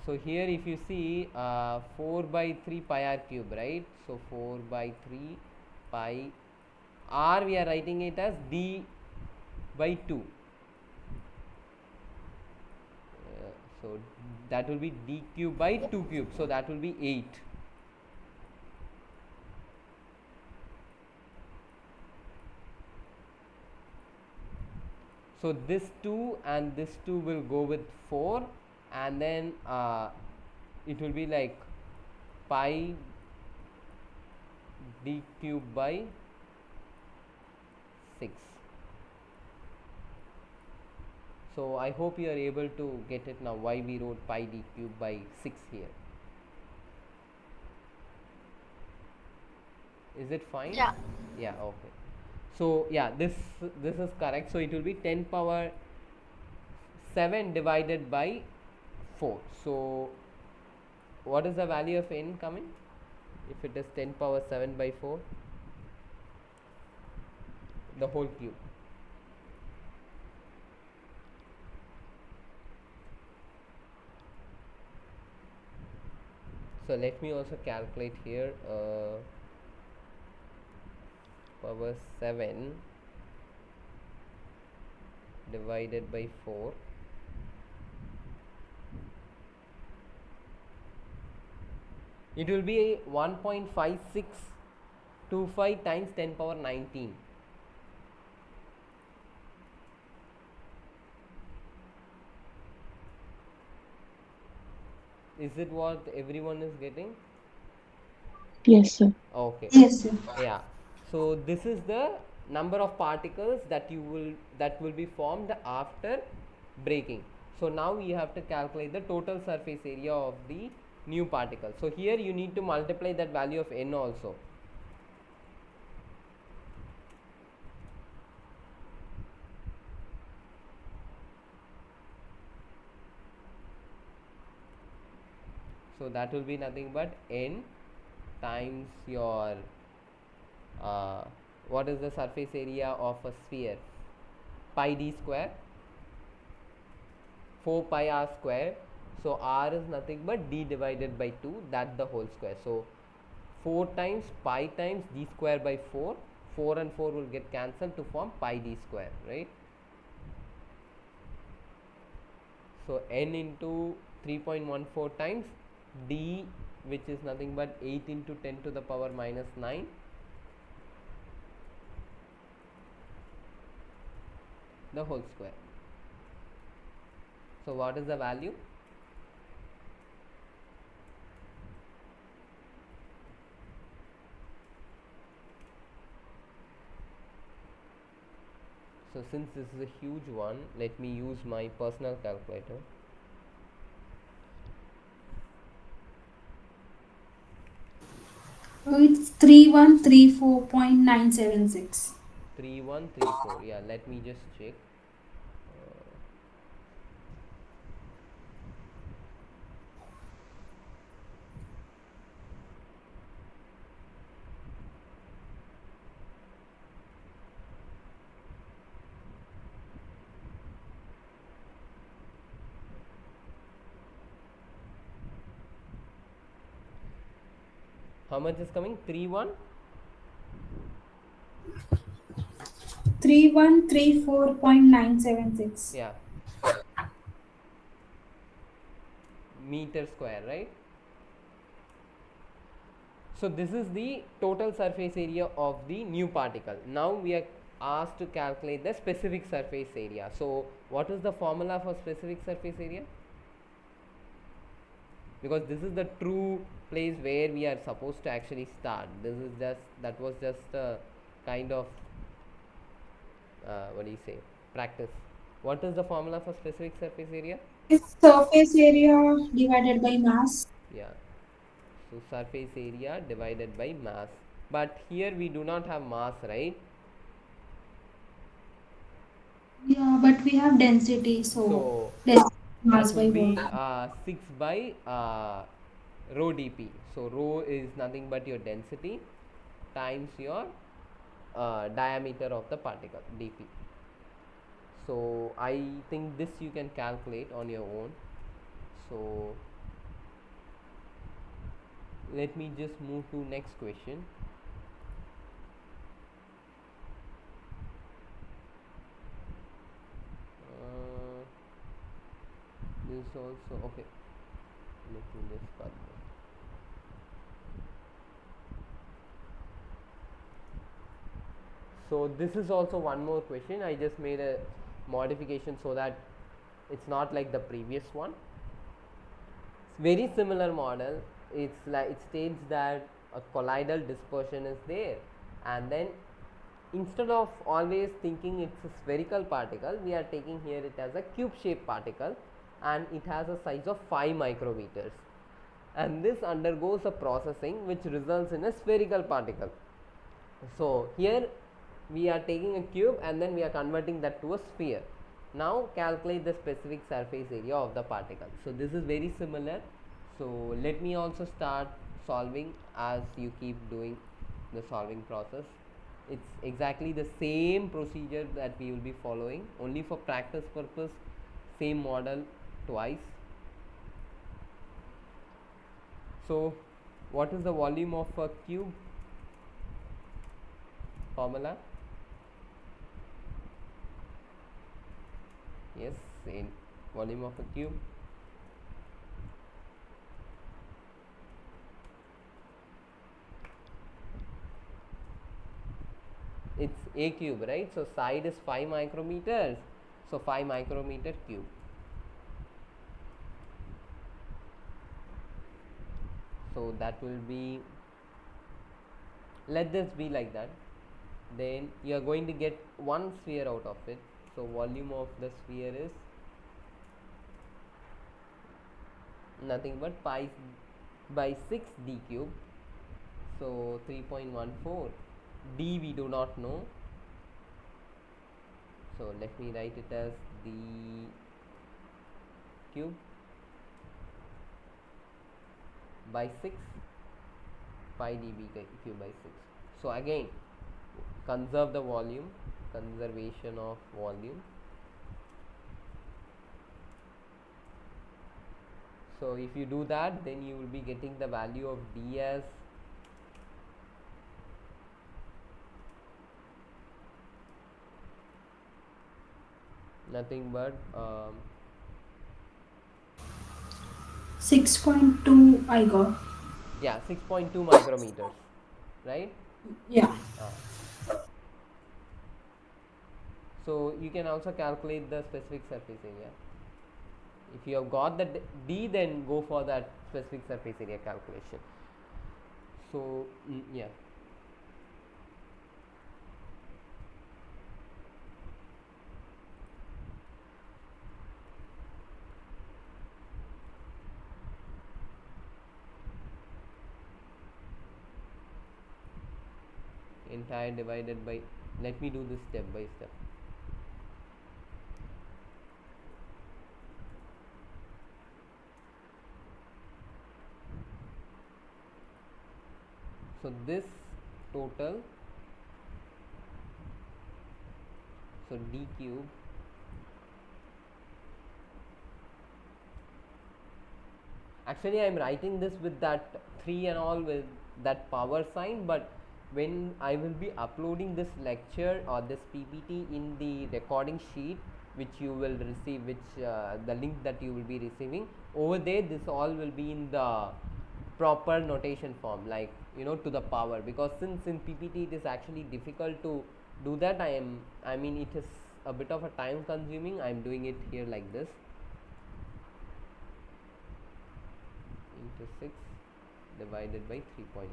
So here if you see 4 by 3 pi r cube, right? So 4 by 3 pi r, we are writing it as d by 2. So that will be d cube by 2 cube. So that will be 8. So this 2 and this 2 will go with 4, and then it will be like pi d cube by 6. So I hope you are able to get it now why we wrote pi d cube by 6 here. Is it fine? Yeah. Yeah, okay. So yeah, this is correct. So it will be 10 power 7 divided by 4. So what is the value of n coming if it is 10 power 7 by 4, the whole cube? So let me also calculate here. Power 7 divided by 4 It will be 1.5625 times 10 power 19. Is it what everyone is getting? Yes, sir. Okay. Yes, sir. Yeah. So this is the number of particles that will be formed after breaking. So now you have to calculate the total surface area of the new particle. So here you need to multiply that value of n also. So that will be nothing but n times your what is the surface area of a sphere? Pi d square, 4 pi r square. So r is nothing but d divided by 2, that the whole square. So 4 times pi times d square by 4, 4 and 4 will get cancelled to form pi d square, right? So n into 3.14 times d, which is nothing but 8 into 10 to the power minus 9, the whole square. So what is the value? So since this is a huge one, let me use my personal calculator. It's 3134.976. 3134. Yeah, let me just check. How much is coming? 31? 3134.976. Yeah, meter square, right? So this is the total surface area of the new particle. Now we are asked to calculate the specific surface area. So what is the formula for specific surface area? Because this is the true place where we are supposed to actually start. This is just, that was just a kind of what do you say, practice. What is the formula for specific surface area? It's surface area divided by mass. Yeah, so surface area divided by mass. But here we do not have mass, right? Yeah, but we have density, so So let's mass that by will be volume. 6 by rho dp. So rho is nothing but your density times your diameter of the particle, dp. So I think this you can calculate on your own. So let me just move to next question. This also okay. Let me just cut this. So this is also one more question. I just made a modification so that it's not like the previous one. It's very similar model. It's like, it states that a colloidal dispersion is there, and then instead of always thinking it's a spherical particle, we are taking here it as a cube shaped particle, and it has a size of 5 micrometers, and this undergoes a processing which results in a spherical particle. So here we are taking a cube and then we are converting that to a sphere. Now calculate the specific surface area of the particle. So this is very similar. So let me also start solving as you keep doing the solving process. It's exactly the same procedure that we will be following, only for practice purpose, same model twice. So what is the volume of a cube? Formula? Yes, in volume of a cube. it's a cube, right? So side is 5 micrometers, so 5 micrometer cube. So that will be, let this be like that, then you are going to get one sphere out of it. So volume of the sphere is nothing but pi by 6 d cube, so 3.14. d we do not know, so let me write it as d cube by 6 pi db cube by 6. So again, conserve the volume, conservation of volume. So if you do that, then you will be getting the value of d as nothing but 6.2 I got. yeah, 6.2 micrometers, right? Yeah. So you can also calculate the specific surface area. If you have got the d, then go for that specific surface area calculation. So yeah. Entire divided by, let me do this step by step. So this total, so d cube actually I am writing this with that 3 and all, with that power sign, but when I will be uploading this lecture or this PPT in the recording sheet which you will receive, which the link that you will be receiving, over there this all will be in the proper notation form, like to the power, because since in PPT it is actually difficult to do that, I mean it is a bit of a time consuming. I am doing it here like this, into 6 divided by 3.14.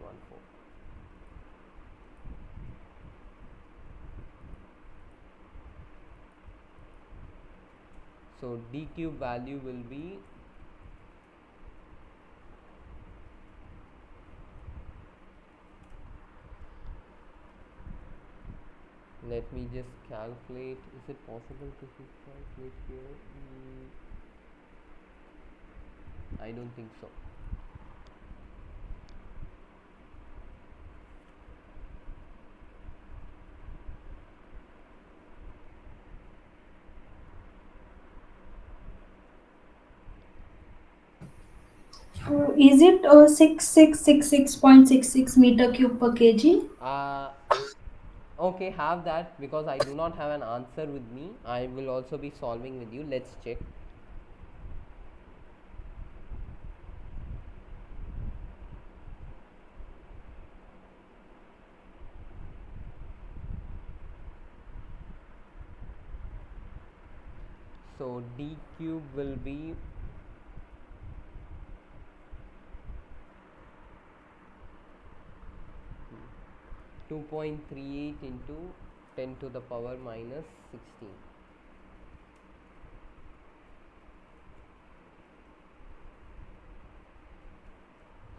So d cube value will be 'll let me just calculate. Is it possible to calculate here? I don't think so. Is it 6666.66 meter cube per kg? Okay, have that, because I do not have an answer with me. I will also be solving with you. Let's check. So d cube will be 2.38 into 10 to the power minus 16.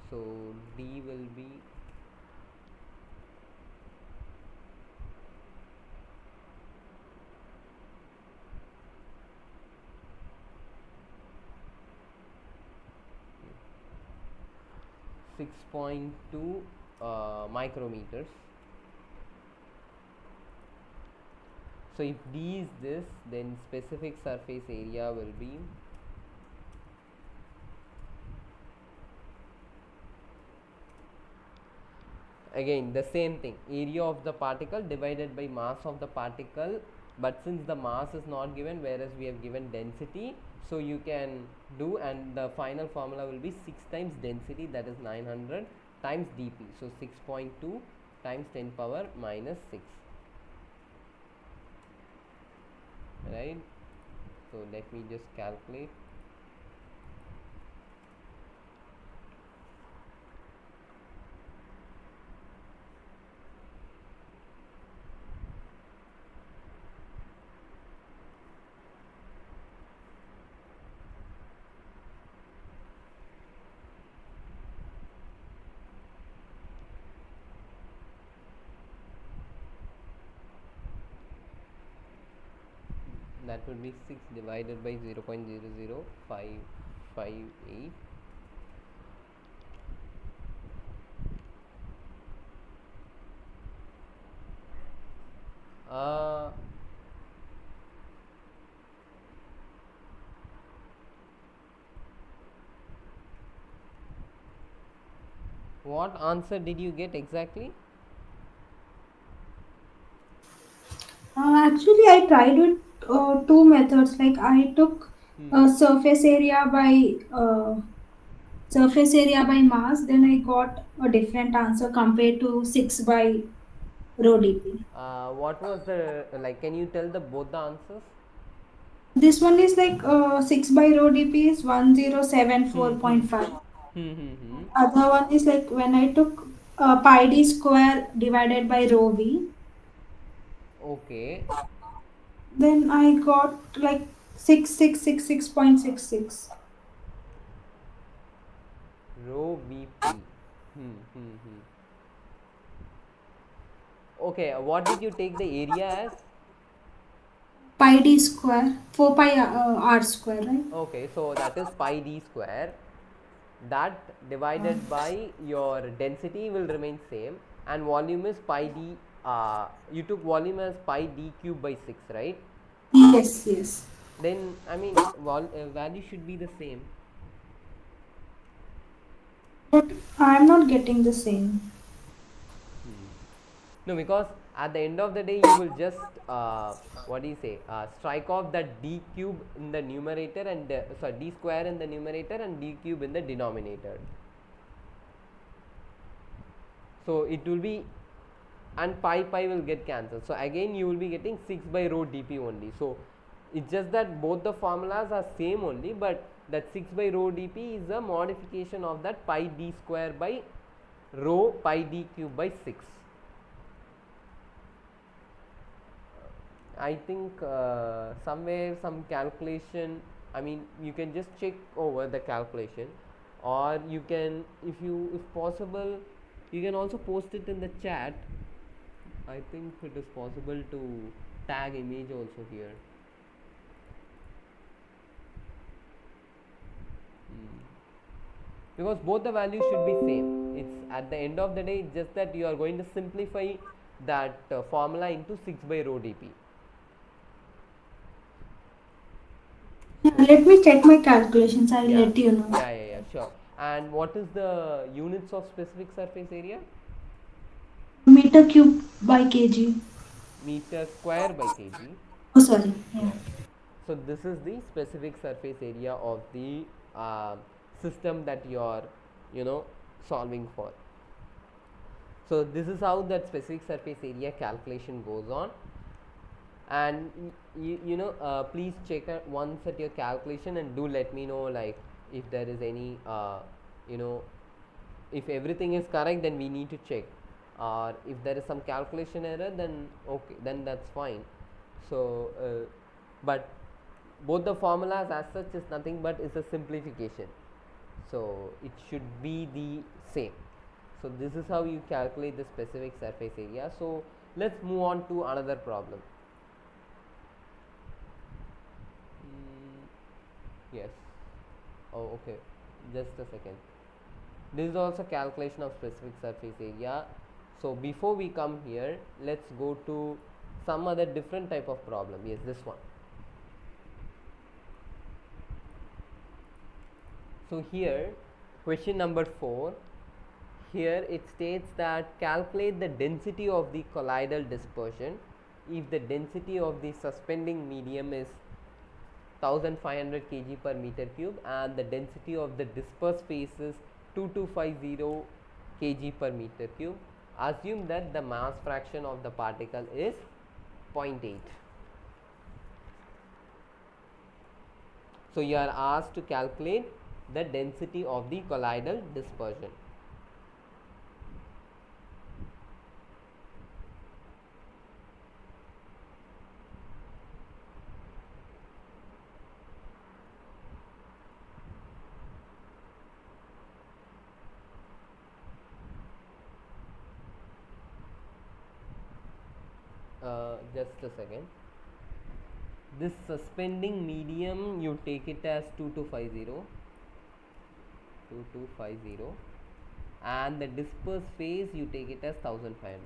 So d will be 6.2 micrometers. So if d is this, then specific surface area will be again the same thing, area of the particle divided by mass of the particle, but since the mass is not given, whereas we have given density, so you can do, and the final formula will be 6 times density, that is 900 times dp, so 6.2 times 10 power minus 6. right? So let me just calculate. That would be 6 divided by 0.00558. uh, what answer did you get exactly? Actually, I tried with two methods. Like I took surface area by mass. Then I got a different answer compared to 6 by rho dp. What was the, like, can you tell the both the answers? This one is like 6 by rho dp is Hmm, hmm. 1074.5. Hmm, hmm, hmm. Other one is like when I took pi d square divided by rho v, Okay. then I got like 6666.66. Rho VP. Hmm. Okay, what did you take the area as? Pi d square 4 pi r square, right? Okay, so that is pi d square. That divided by your density will remain same, and volume is pi d. You took volume as pi d cube by 6, right? Yes, yes. Then I mean, value should be the same. But I'm not getting the same. No, because at the end of the day, you will just what do you say? Strike off that d cube in the numerator and sorry, d square in the numerator and d cube in the denominator. So it will be, and pi will get cancelled. So again, you will be getting 6 by rho dp only. So it's just that both the formulas are same only, but that 6 by rho dp is a modification of that pi d square by rho pi d cube by 6. I think somewhere some calculation. I mean, you can just check over the calculation, or you can, if possible, you can also post it in the chat. I think it is possible to tag image also here. Because both the values should be same. It's at the end of the day, it's just that you are going to simplify that formula into 6 by rho dp. Yeah, let me check my calculations. I'll Yeah, let you know. sure. And what is the units of specific surface area? Meter cube by kg. Meter square by kg. Oh, sorry. Yeah. Yeah. So this is the specific surface area of the system that you are, solving for. So this is how that specific surface area calculation goes on. And please check once at your calculation and do let me know, like, if there is any you know if everything is correct, then we need to check, or if there is some calculation error, then okay, then that's fine. So but both the formulas as such is nothing but is a simplification, so it should be the same. So this is how you calculate the specific surface area. So let's move on to another problem. Yes. Oh, okay. Just a second. This is also calculation of specific surface area. So before we come here, let's go to some other different type of problem. Yes, this one. So here, question number 4. Here it states that calculate the density of the colloidal dispersion if the density of the suspending medium is 1500 kg per meter cube and the density of the dispersed phase is 2250 kg per meter cube. Assume that the mass fraction of the particle is 0.8. So you are asked to calculate the density of the colloidal dispersion. Just a second. This suspending medium, you take it as 2250, and the dispersed phase you take it as 1500.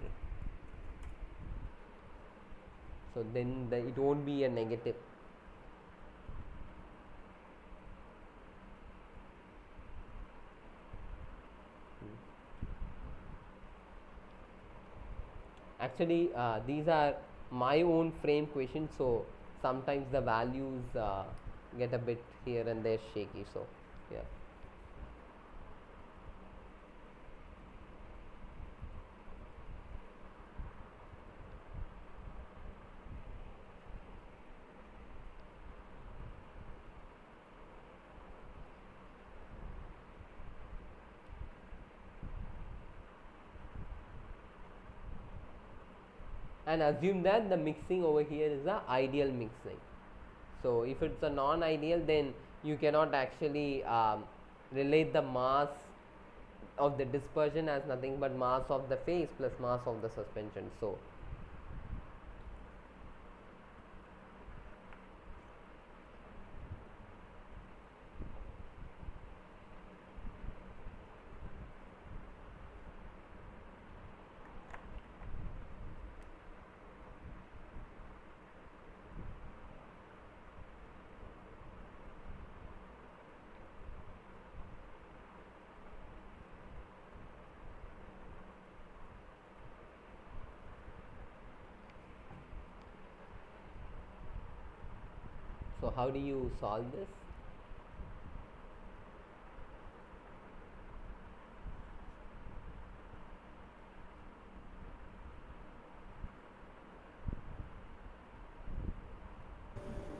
So then it won't be a negative. Actually, these are my own frame questions, so sometimes the values get a bit here and there shaky. So yeah. And assume that the mixing over here is the ideal mixing. So if it's a non-ideal, then you cannot actually relate the mass of the dispersion as nothing but mass of the phase plus mass of the suspension. So how do you solve this?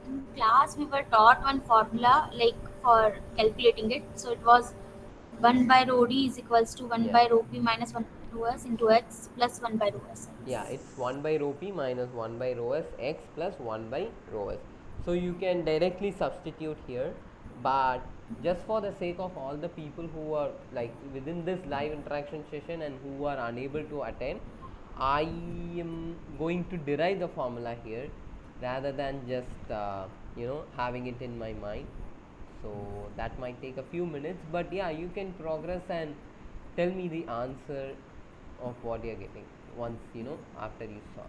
In class we were taught one formula like for calculating it. So it was 1 by rho d is equals to 1 Yeah. by rho p minus 1 by rho s into x plus 1 by rho s. Yeah, it's 1 by rho p minus 1 by rho s x plus 1 by rho s. So you can directly substitute here, but just for the sake of all the people who are like within this live interaction session and who are unable to attend, I am going to derive the formula here rather than just having it in my mind. So that might take a few minutes, but yeah, you can progress and tell me the answer of what you're getting once after you solve.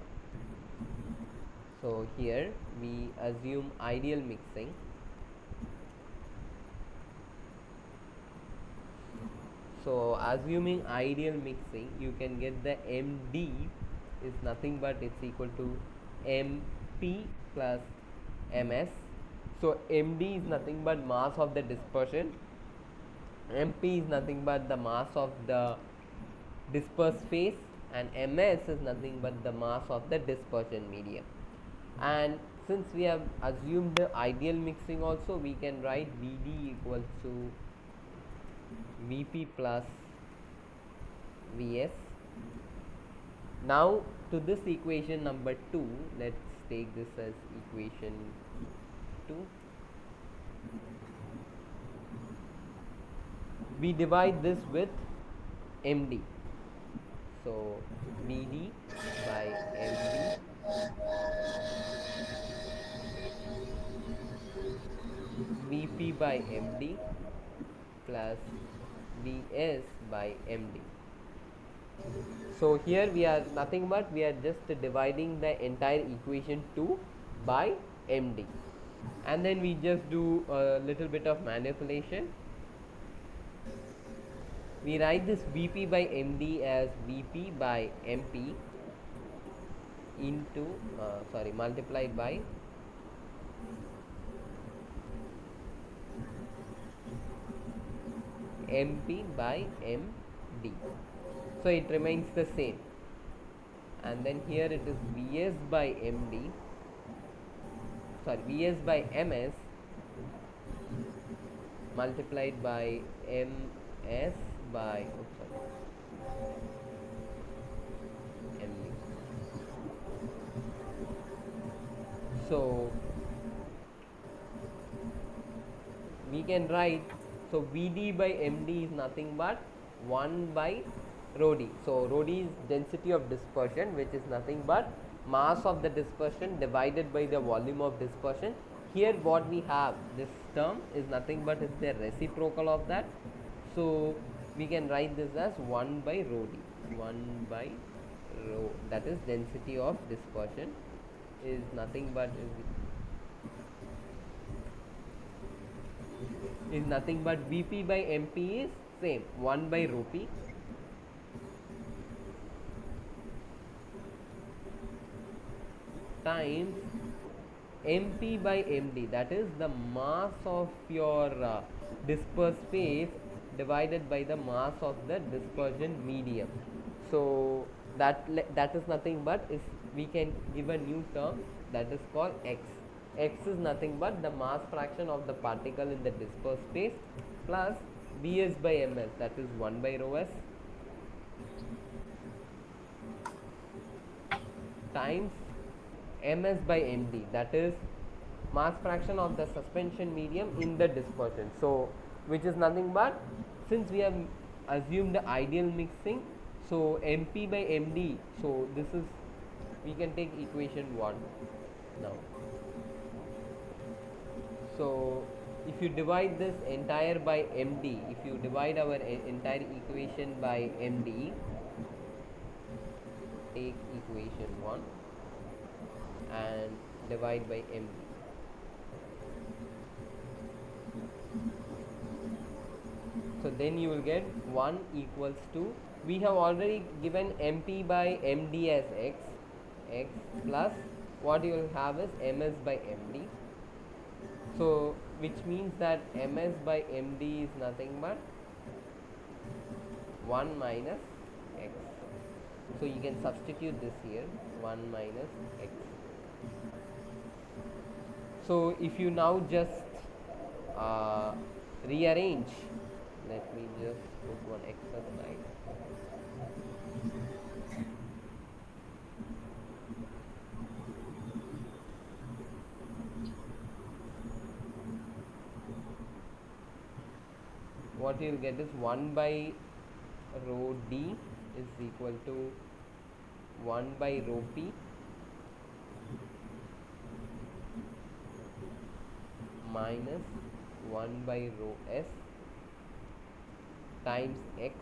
So here we assume ideal mixing. So assuming ideal mixing, you can get the MD is nothing but it's equal to MP plus MS. So MD is nothing but mass of the dispersion, MP is nothing but the mass of the dispersed phase, and MS is nothing but the mass of the dispersion medium. And since we have assumed the ideal mixing also, we can write VD equals to VP plus Vs. Now to this equation number 2, let's take this as equation 2. We divide this with MD. So VD by MD VP by MD plus Vs by MD. So here we are nothing but we are just dividing the entire equation 2 by MD, and then we just do a little bit of manipulation. We write this Vp by MD as Vp by MP into multiplied by MP by MD. So it remains the same, and then here it is Vs by MS multiplied by ms by md. So we can write, so Vd by Md is nothing but 1 by rho d. So rho d is density of dispersion, which is nothing but mass of the dispersion divided by the volume of dispersion. Here what we have, this term is nothing but is the reciprocal of that. So we can write this as 1 by rho d, 1 by rho, that is density of dispersion, is nothing but is nothing but Vp by Mp is same 1 by rho p times Mp by Md, that is the mass of your dispersed phase divided by the mass of the dispersion medium. So that is nothing but is, we can give a new term that is called x. X is nothing but the mass fraction of the particle in the dispersed phase plus Bs by Ms, that is 1 by rho s times Ms by Md, that is mass fraction of the suspension medium in the dispersion. So which is nothing but, since we have assumed the ideal mixing, so Mp by Md, so this is, we can take equation 1 now. So if you divide this entire by Md, if you divide our entire equation by Md, take equation 1 and divide by Md. So then you will get 1 equals to, we have already given Mp by Md as x plus what you will have is Ms by Md. So which means that Ms by Md is nothing but 1 minus x. So you can substitute this here, 1 minus x. So if you now just rearrange, let me just put one x aside. What you will get is 1 by rho d is equal to 1 by rho p minus 1 by rho s times x,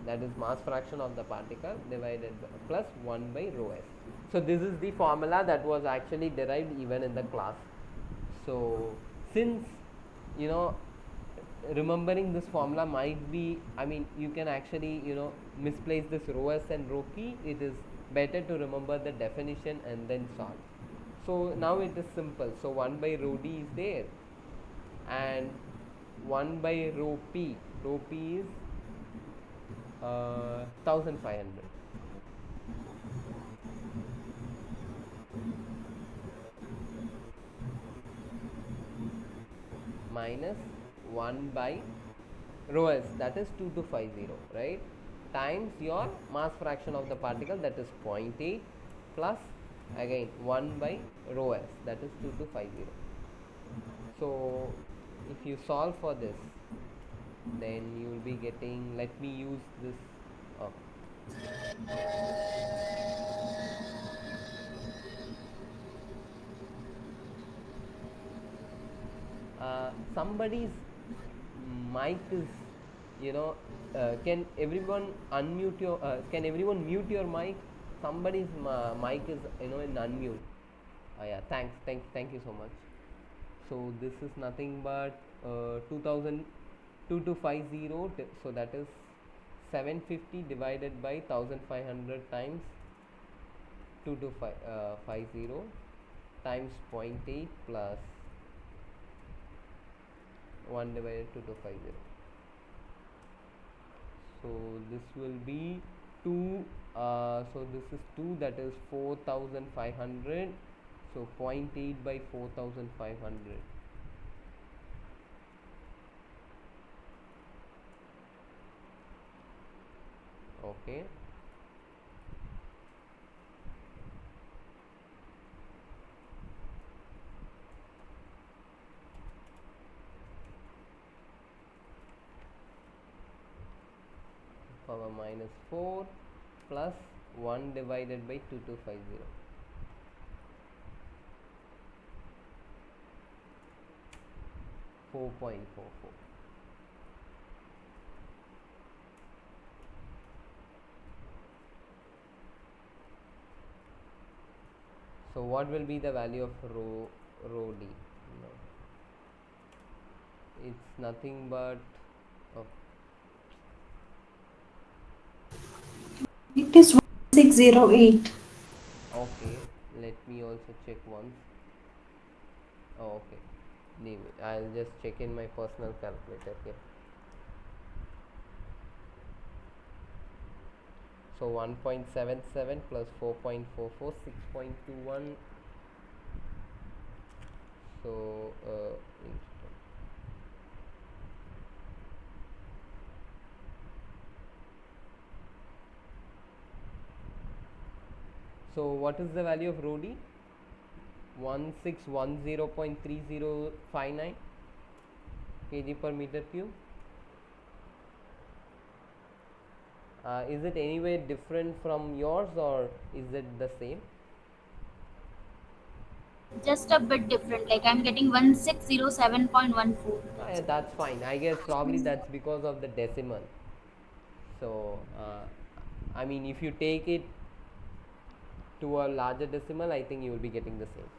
that is mass fraction of the particle, divided by plus 1 by rho s. So this is the formula that was actually derived even in the class. So since you know, remembering this formula might be, I mean, you can actually misplace this rho s and rho p. It is better to remember the definition and then solve. So now it is simple. So 1 by rho d is there and 1 by rho p is 1500 minus 1 by rho s, that is 2250, right, times your mass fraction of the particle, that is 0.8 plus again 1 by rho s, that is 2250. So if you solve for this, then you will be getting, let me use this, somebody's mic is, can everyone unmute your, can everyone mute your mic? Somebody's mic is in unmute. Yeah, thank you so much. So this is nothing but 2250, so that is 750 divided by 1500 times 2250 times 0.8 plus 1 divided 2250. So this will be 2, so this is 2, that is 4500. So 0.8 by 4500 Okay. Power minus 4 plus 1 divided by 2250. .44. So what will be the value of rho d? No. It's nothing but oh, It is 1608. okay. Let me also check once. Oh, okay. Leave it. I'll just check in my personal calculator here. So 1.77 plus 4.44, 6.21. So so what is the value of rho d? 1610.3059 kg per meter cube. Is it anywhere different from yours, or is it the same? Just a bit different. Like I'm getting 1607.14. Yeah, that's fine. I guess probably that's because of the decimal. So I mean, if you take it to a larger decimal, I think you will be getting the same.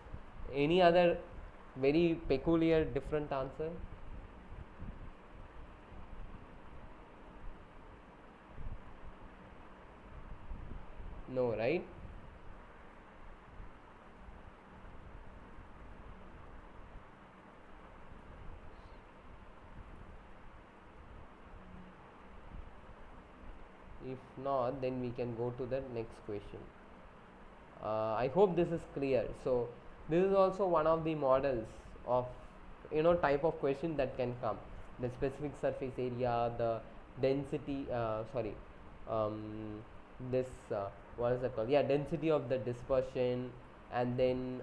Any other very peculiar different answer? No, right? If not, then we can go to the next question. I hope this is clear. So this is also one of the models of type of question that can come. The specific surface area, the density. Sorry, this what is that called? Yeah, density of the dispersion, and then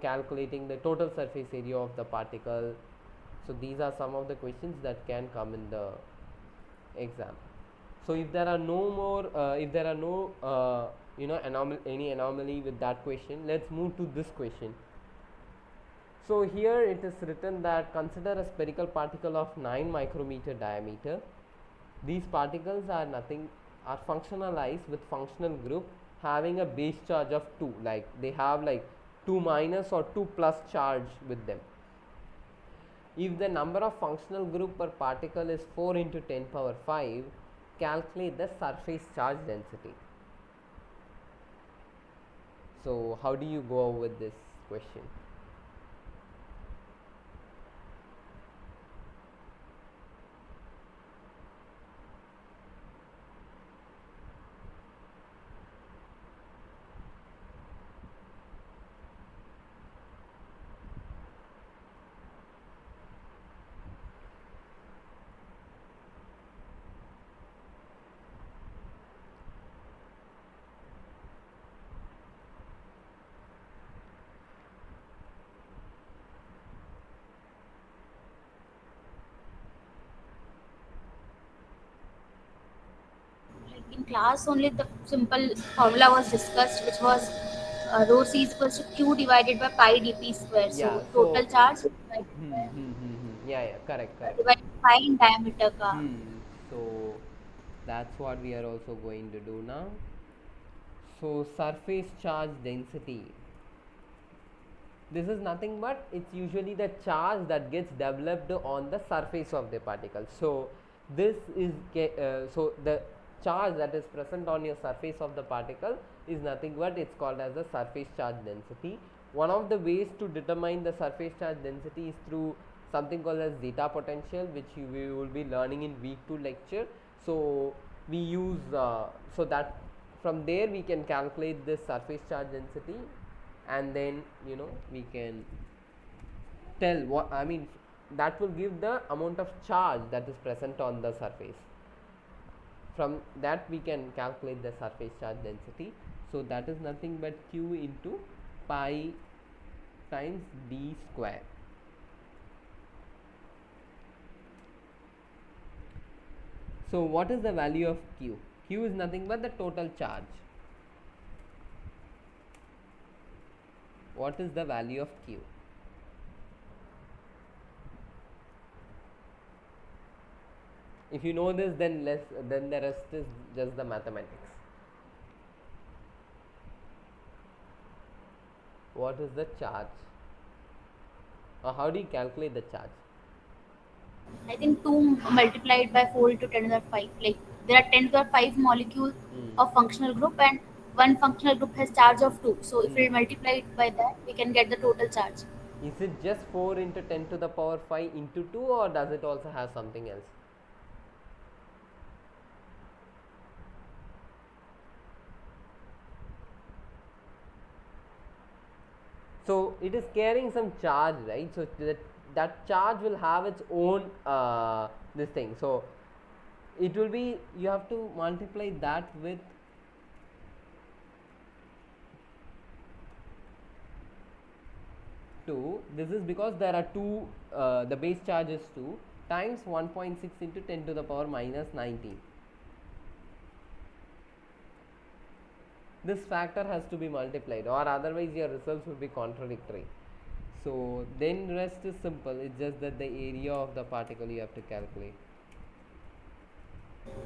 calculating the total surface area of the particle. So these are some of the questions that can come in the exam. So if there are no more, if there are no any anomaly with that question, let's move to this question. So here it is written that consider a spherical particle of 9 micrometer diameter. These particles are functionalized with functional group having a base charge of 2, like they have like 2 minus or 2 plus charge with them. If the number of functional group per particle is 4 into 10 power 5, calculate the surface charge density. So how do you go with this question? Like in class, only the simple formula was discussed, which was rho c is equals to q divided by pi dp square. So Yeah, total so charge divided yeah, yeah, correct, correct. divided by pi in diameter ka. So that's what we are also going to do now. So surface charge density, this is nothing but it's usually the charge that gets developed on the surface of the particle. So this is so the charge that is present on your surface of the particle is nothing but it's called as the surface charge density. One of the ways to determine the surface charge density is through something called as zeta potential, which we will be learning in week 2 lecture. So we use so that from there we can calculate this surface charge density, and then we can tell what I mean, that will give the amount of charge that is present on the surface. from that we can calculate the surface charge density. So that is nothing but q into pi times d square. So what is the value of q? Q is nothing but the total charge. What is the value of q? If you know this, then then the rest is just the mathematics. What is the charge? Or how do you calculate the charge? I think 2 multiplied by 4 into 10 to the 5. Like there are 10 to the 5 molecules of functional group, and one functional group has charge of 2. So if we multiply it by that, we can get the total charge. Is it just 4 into 10 to the power 5 into 2, or does it also have something else? So it is carrying some charge, right? So that charge will have its own this thing. So it will be, you have to multiply that with 2. This is because there are 2, the base charge is 2 times 1.6 into 10 to the power minus 19. This factor has to be multiplied, or otherwise your results will be contradictory. So then rest is simple. It's just that the area of the particle you have to calculate.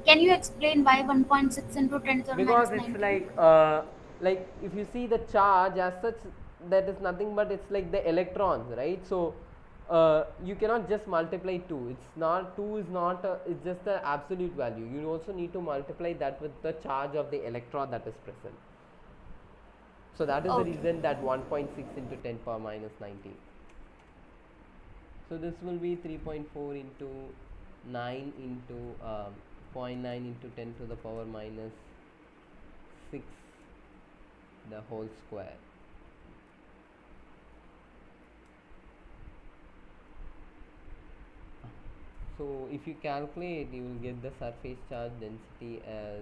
Can you explain why 1.6 into 10 to the Because minus it's 19? like if you see the charge as such, that is nothing but it's like the electrons, right? So you cannot just multiply 2. It's not, 2 is not it's just the absolute value. You also need to multiply that with the charge of the electron that is present. So that is the reason that 1.6 into 10 power minus 19. So this will be 3.4 into 9 into 0.9 into 10 to the power minus 6 the whole square. So if you calculate, you will get the surface charge density as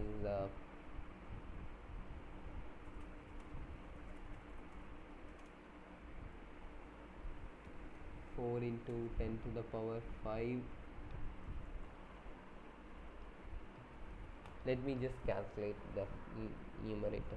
4 into 10 to the power 5. Let me just calculate the numerator.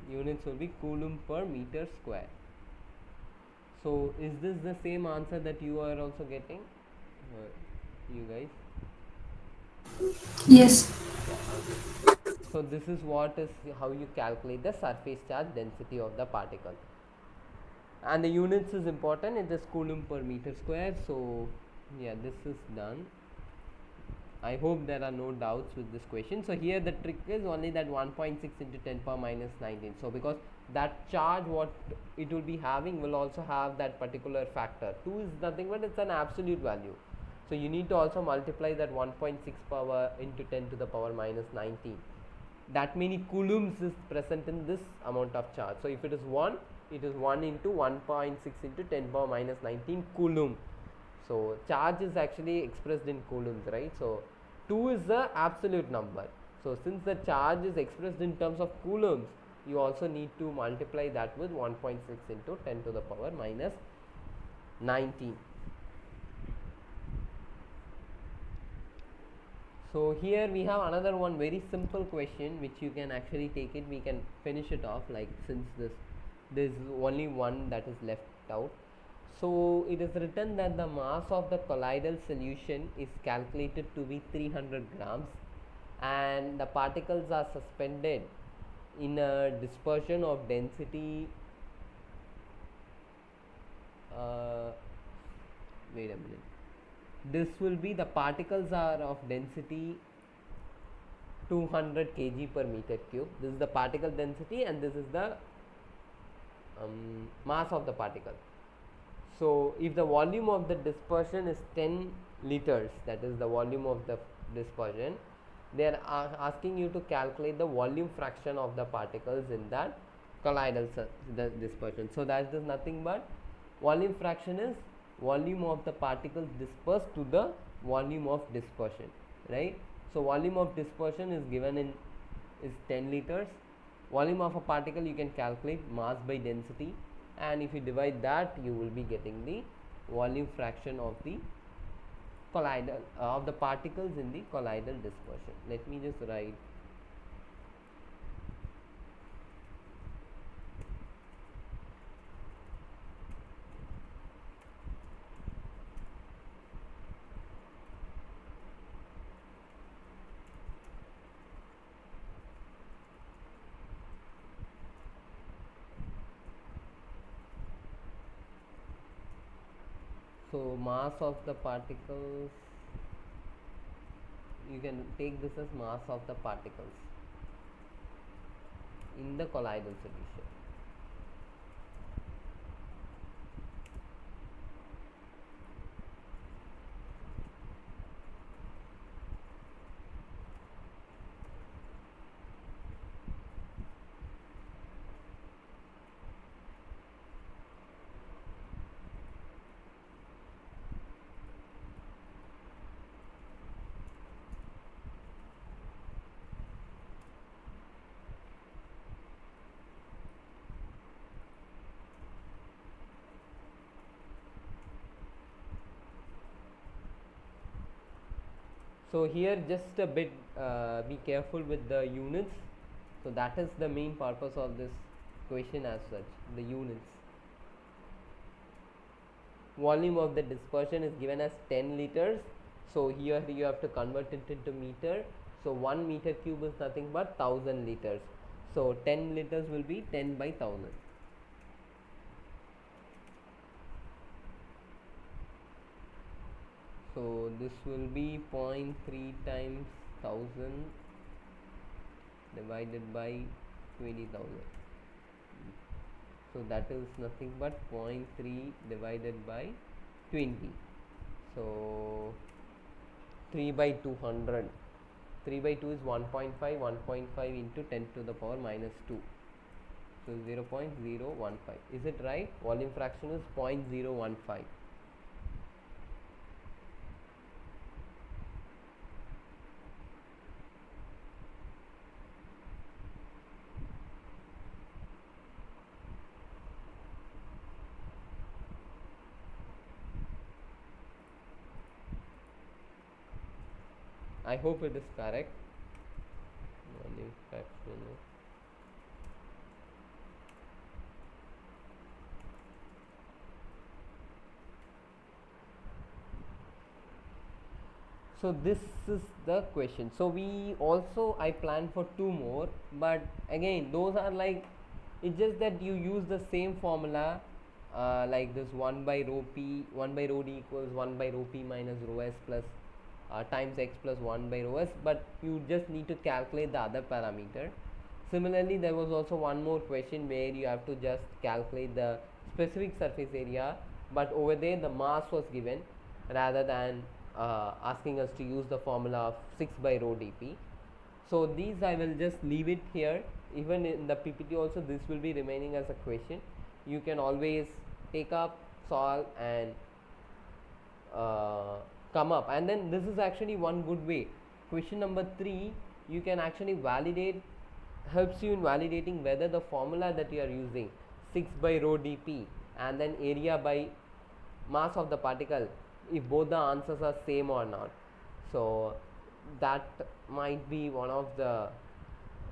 Units will be coulomb per meter square. So is this the same answer that you are also getting, you guys? Yes. So this is what is how you calculate the surface charge density of the particle, and the units is important. It is coulomb per meter square. So yeah, this is done. I hope there are no doubts with this question. So here the trick is only that 1.6 into 10 power minus 19. So because that charge what it will be having will also have that particular factor. 2 is nothing but it's an absolute value. So you need to also multiply that 1.6 power into 10 to the power minus 19. that many coulombs is present in this amount of charge. So if it is 1, it is 1 into 1.6 into 10 power minus 19 coulomb. So charge is actually expressed in coulombs, right? So 2 is the absolute number. So since the charge is expressed in terms of coulombs, you also need to multiply that with 1.6 into 10 to the power minus 19. So here we have another one very simple question which you can actually take it, we can finish it off, like since there's only one that is left out. So it is written that the mass of the colloidal solution is calculated to be 300 grams and the particles are suspended in a dispersion of density wait a minute, this will be, the particles are of density 200 kg per meter cube. This is the particle density and this is the mass of the particle. So if the volume of the dispersion is 10 liters, that is the volume of the dispersion, they are asking you to calculate the volume fraction of the particles in that colloidal dispersion. So that is nothing but volume fraction is volume of the particles dispersed to the volume of dispersion, right? So volume of dispersion is given in is 10 liters. Volume of a particle you can calculate mass by density, and if you divide that you will be getting the volume fraction of the colloidal of the particles in the colloidal dispersion. Let me just write. So mass of the particles, you can take this as mass of the particles in the colloidal solution. So here just a bit be careful with the units. So that is the main purpose of this question as such, the units. Volume of the dispersion is given as 10 liters. So here you have to convert it into meter. So 1 meter cube is nothing but 1000 liters. So 10 liters will be 10 by 1000. So this will be 0.3 times 1000 divided by 20,000. So that is nothing but 0.3 divided by 20. So 3 by 200. 3 by 2 is 1.5. 1.5 into 10 to the power minus 2. So 0.015. Is it right? Volume fraction is 0.015. I hope it is correct. Volume fraction. So this is the question. So we also, I plan for 2 more, but again those are like, it's just that you use the same formula, like this 1 by rho p, 1 by rho d equals 1 by rho p minus rho s plus times x plus 1 by rho s, but you just need to calculate the other parameter. Similarly, there was also one more question where you have to just calculate the specific surface area, but over there the mass was given rather than asking us to use the formula of 6 by rho dp. So these I will just leave it here. Even in the PPT also this will be remaining as a question. You can always take up, solve, and uh, come up. And then this is actually one good way. Question number 3, you can actually validate, helps you in validating whether the formula that you are using, 6 by rho dp and then area by mass of the particle, if both the answers are same or not. So that might be one of the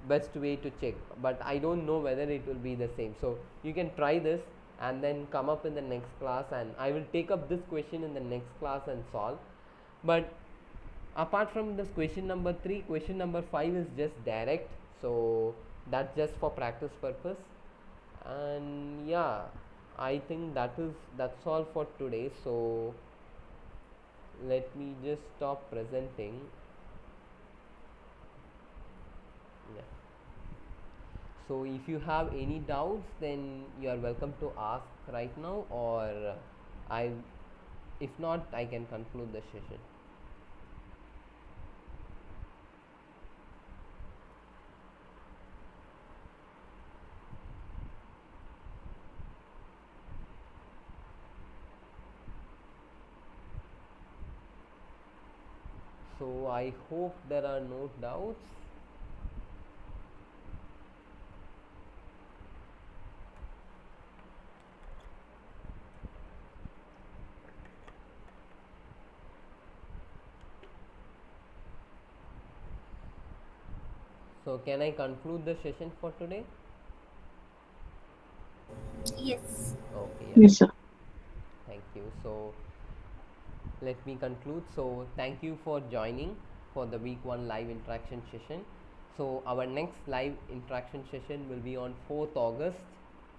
best way to check, but I don't know whether it will be the same. So you can try this and then come up in the next class, and I will take up this question in the next class and solve. But apart from this question number 3, question number 5 is just direct, so that's just for practice purpose. And yeah, I think that's all for today. So let me just stop presenting. Yeah. So if you have any doubts, then you are welcome to ask right now, or I if not, I can conclude the session. So I hope there are no doubts. So can I conclude the session for today? Yes. Okay, yeah. Yes, sir. Thank you. So let me conclude. So thank you for joining for the week 1 live interaction session. So our next live interaction session will be on 4th August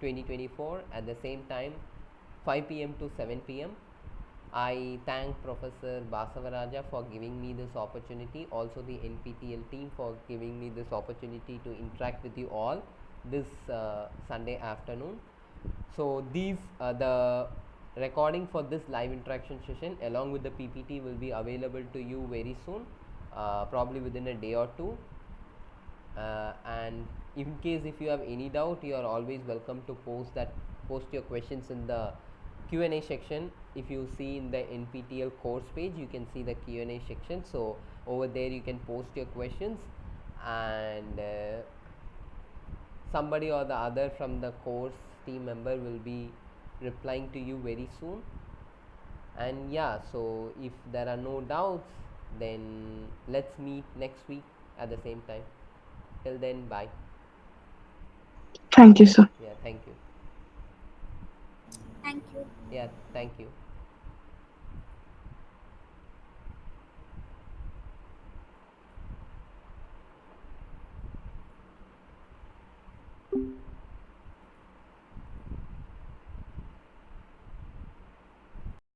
2024 at the same time, 5 p.m. to 7 p.m. I thank Professor Basavaraja for giving me this opportunity, also the NPTEL team for giving me this opportunity to interact with you all this Sunday afternoon. So these the recording for this live interaction session along with the PPT will be available to you very soon, probably within a day or two. And in case if you have any doubt, you are always welcome to post your questions in the Q&A section. If you see in the NPTEL course page, you can see the Q&A section. So over there you can post your questions, and somebody or the other from the course team member will be replying to you very soon. And yeah, so if there are no doubts, then let's meet next week at the same time. Till then, bye. Thank you, sir. Yeah, thank you. Thank you. Yeah, thank you.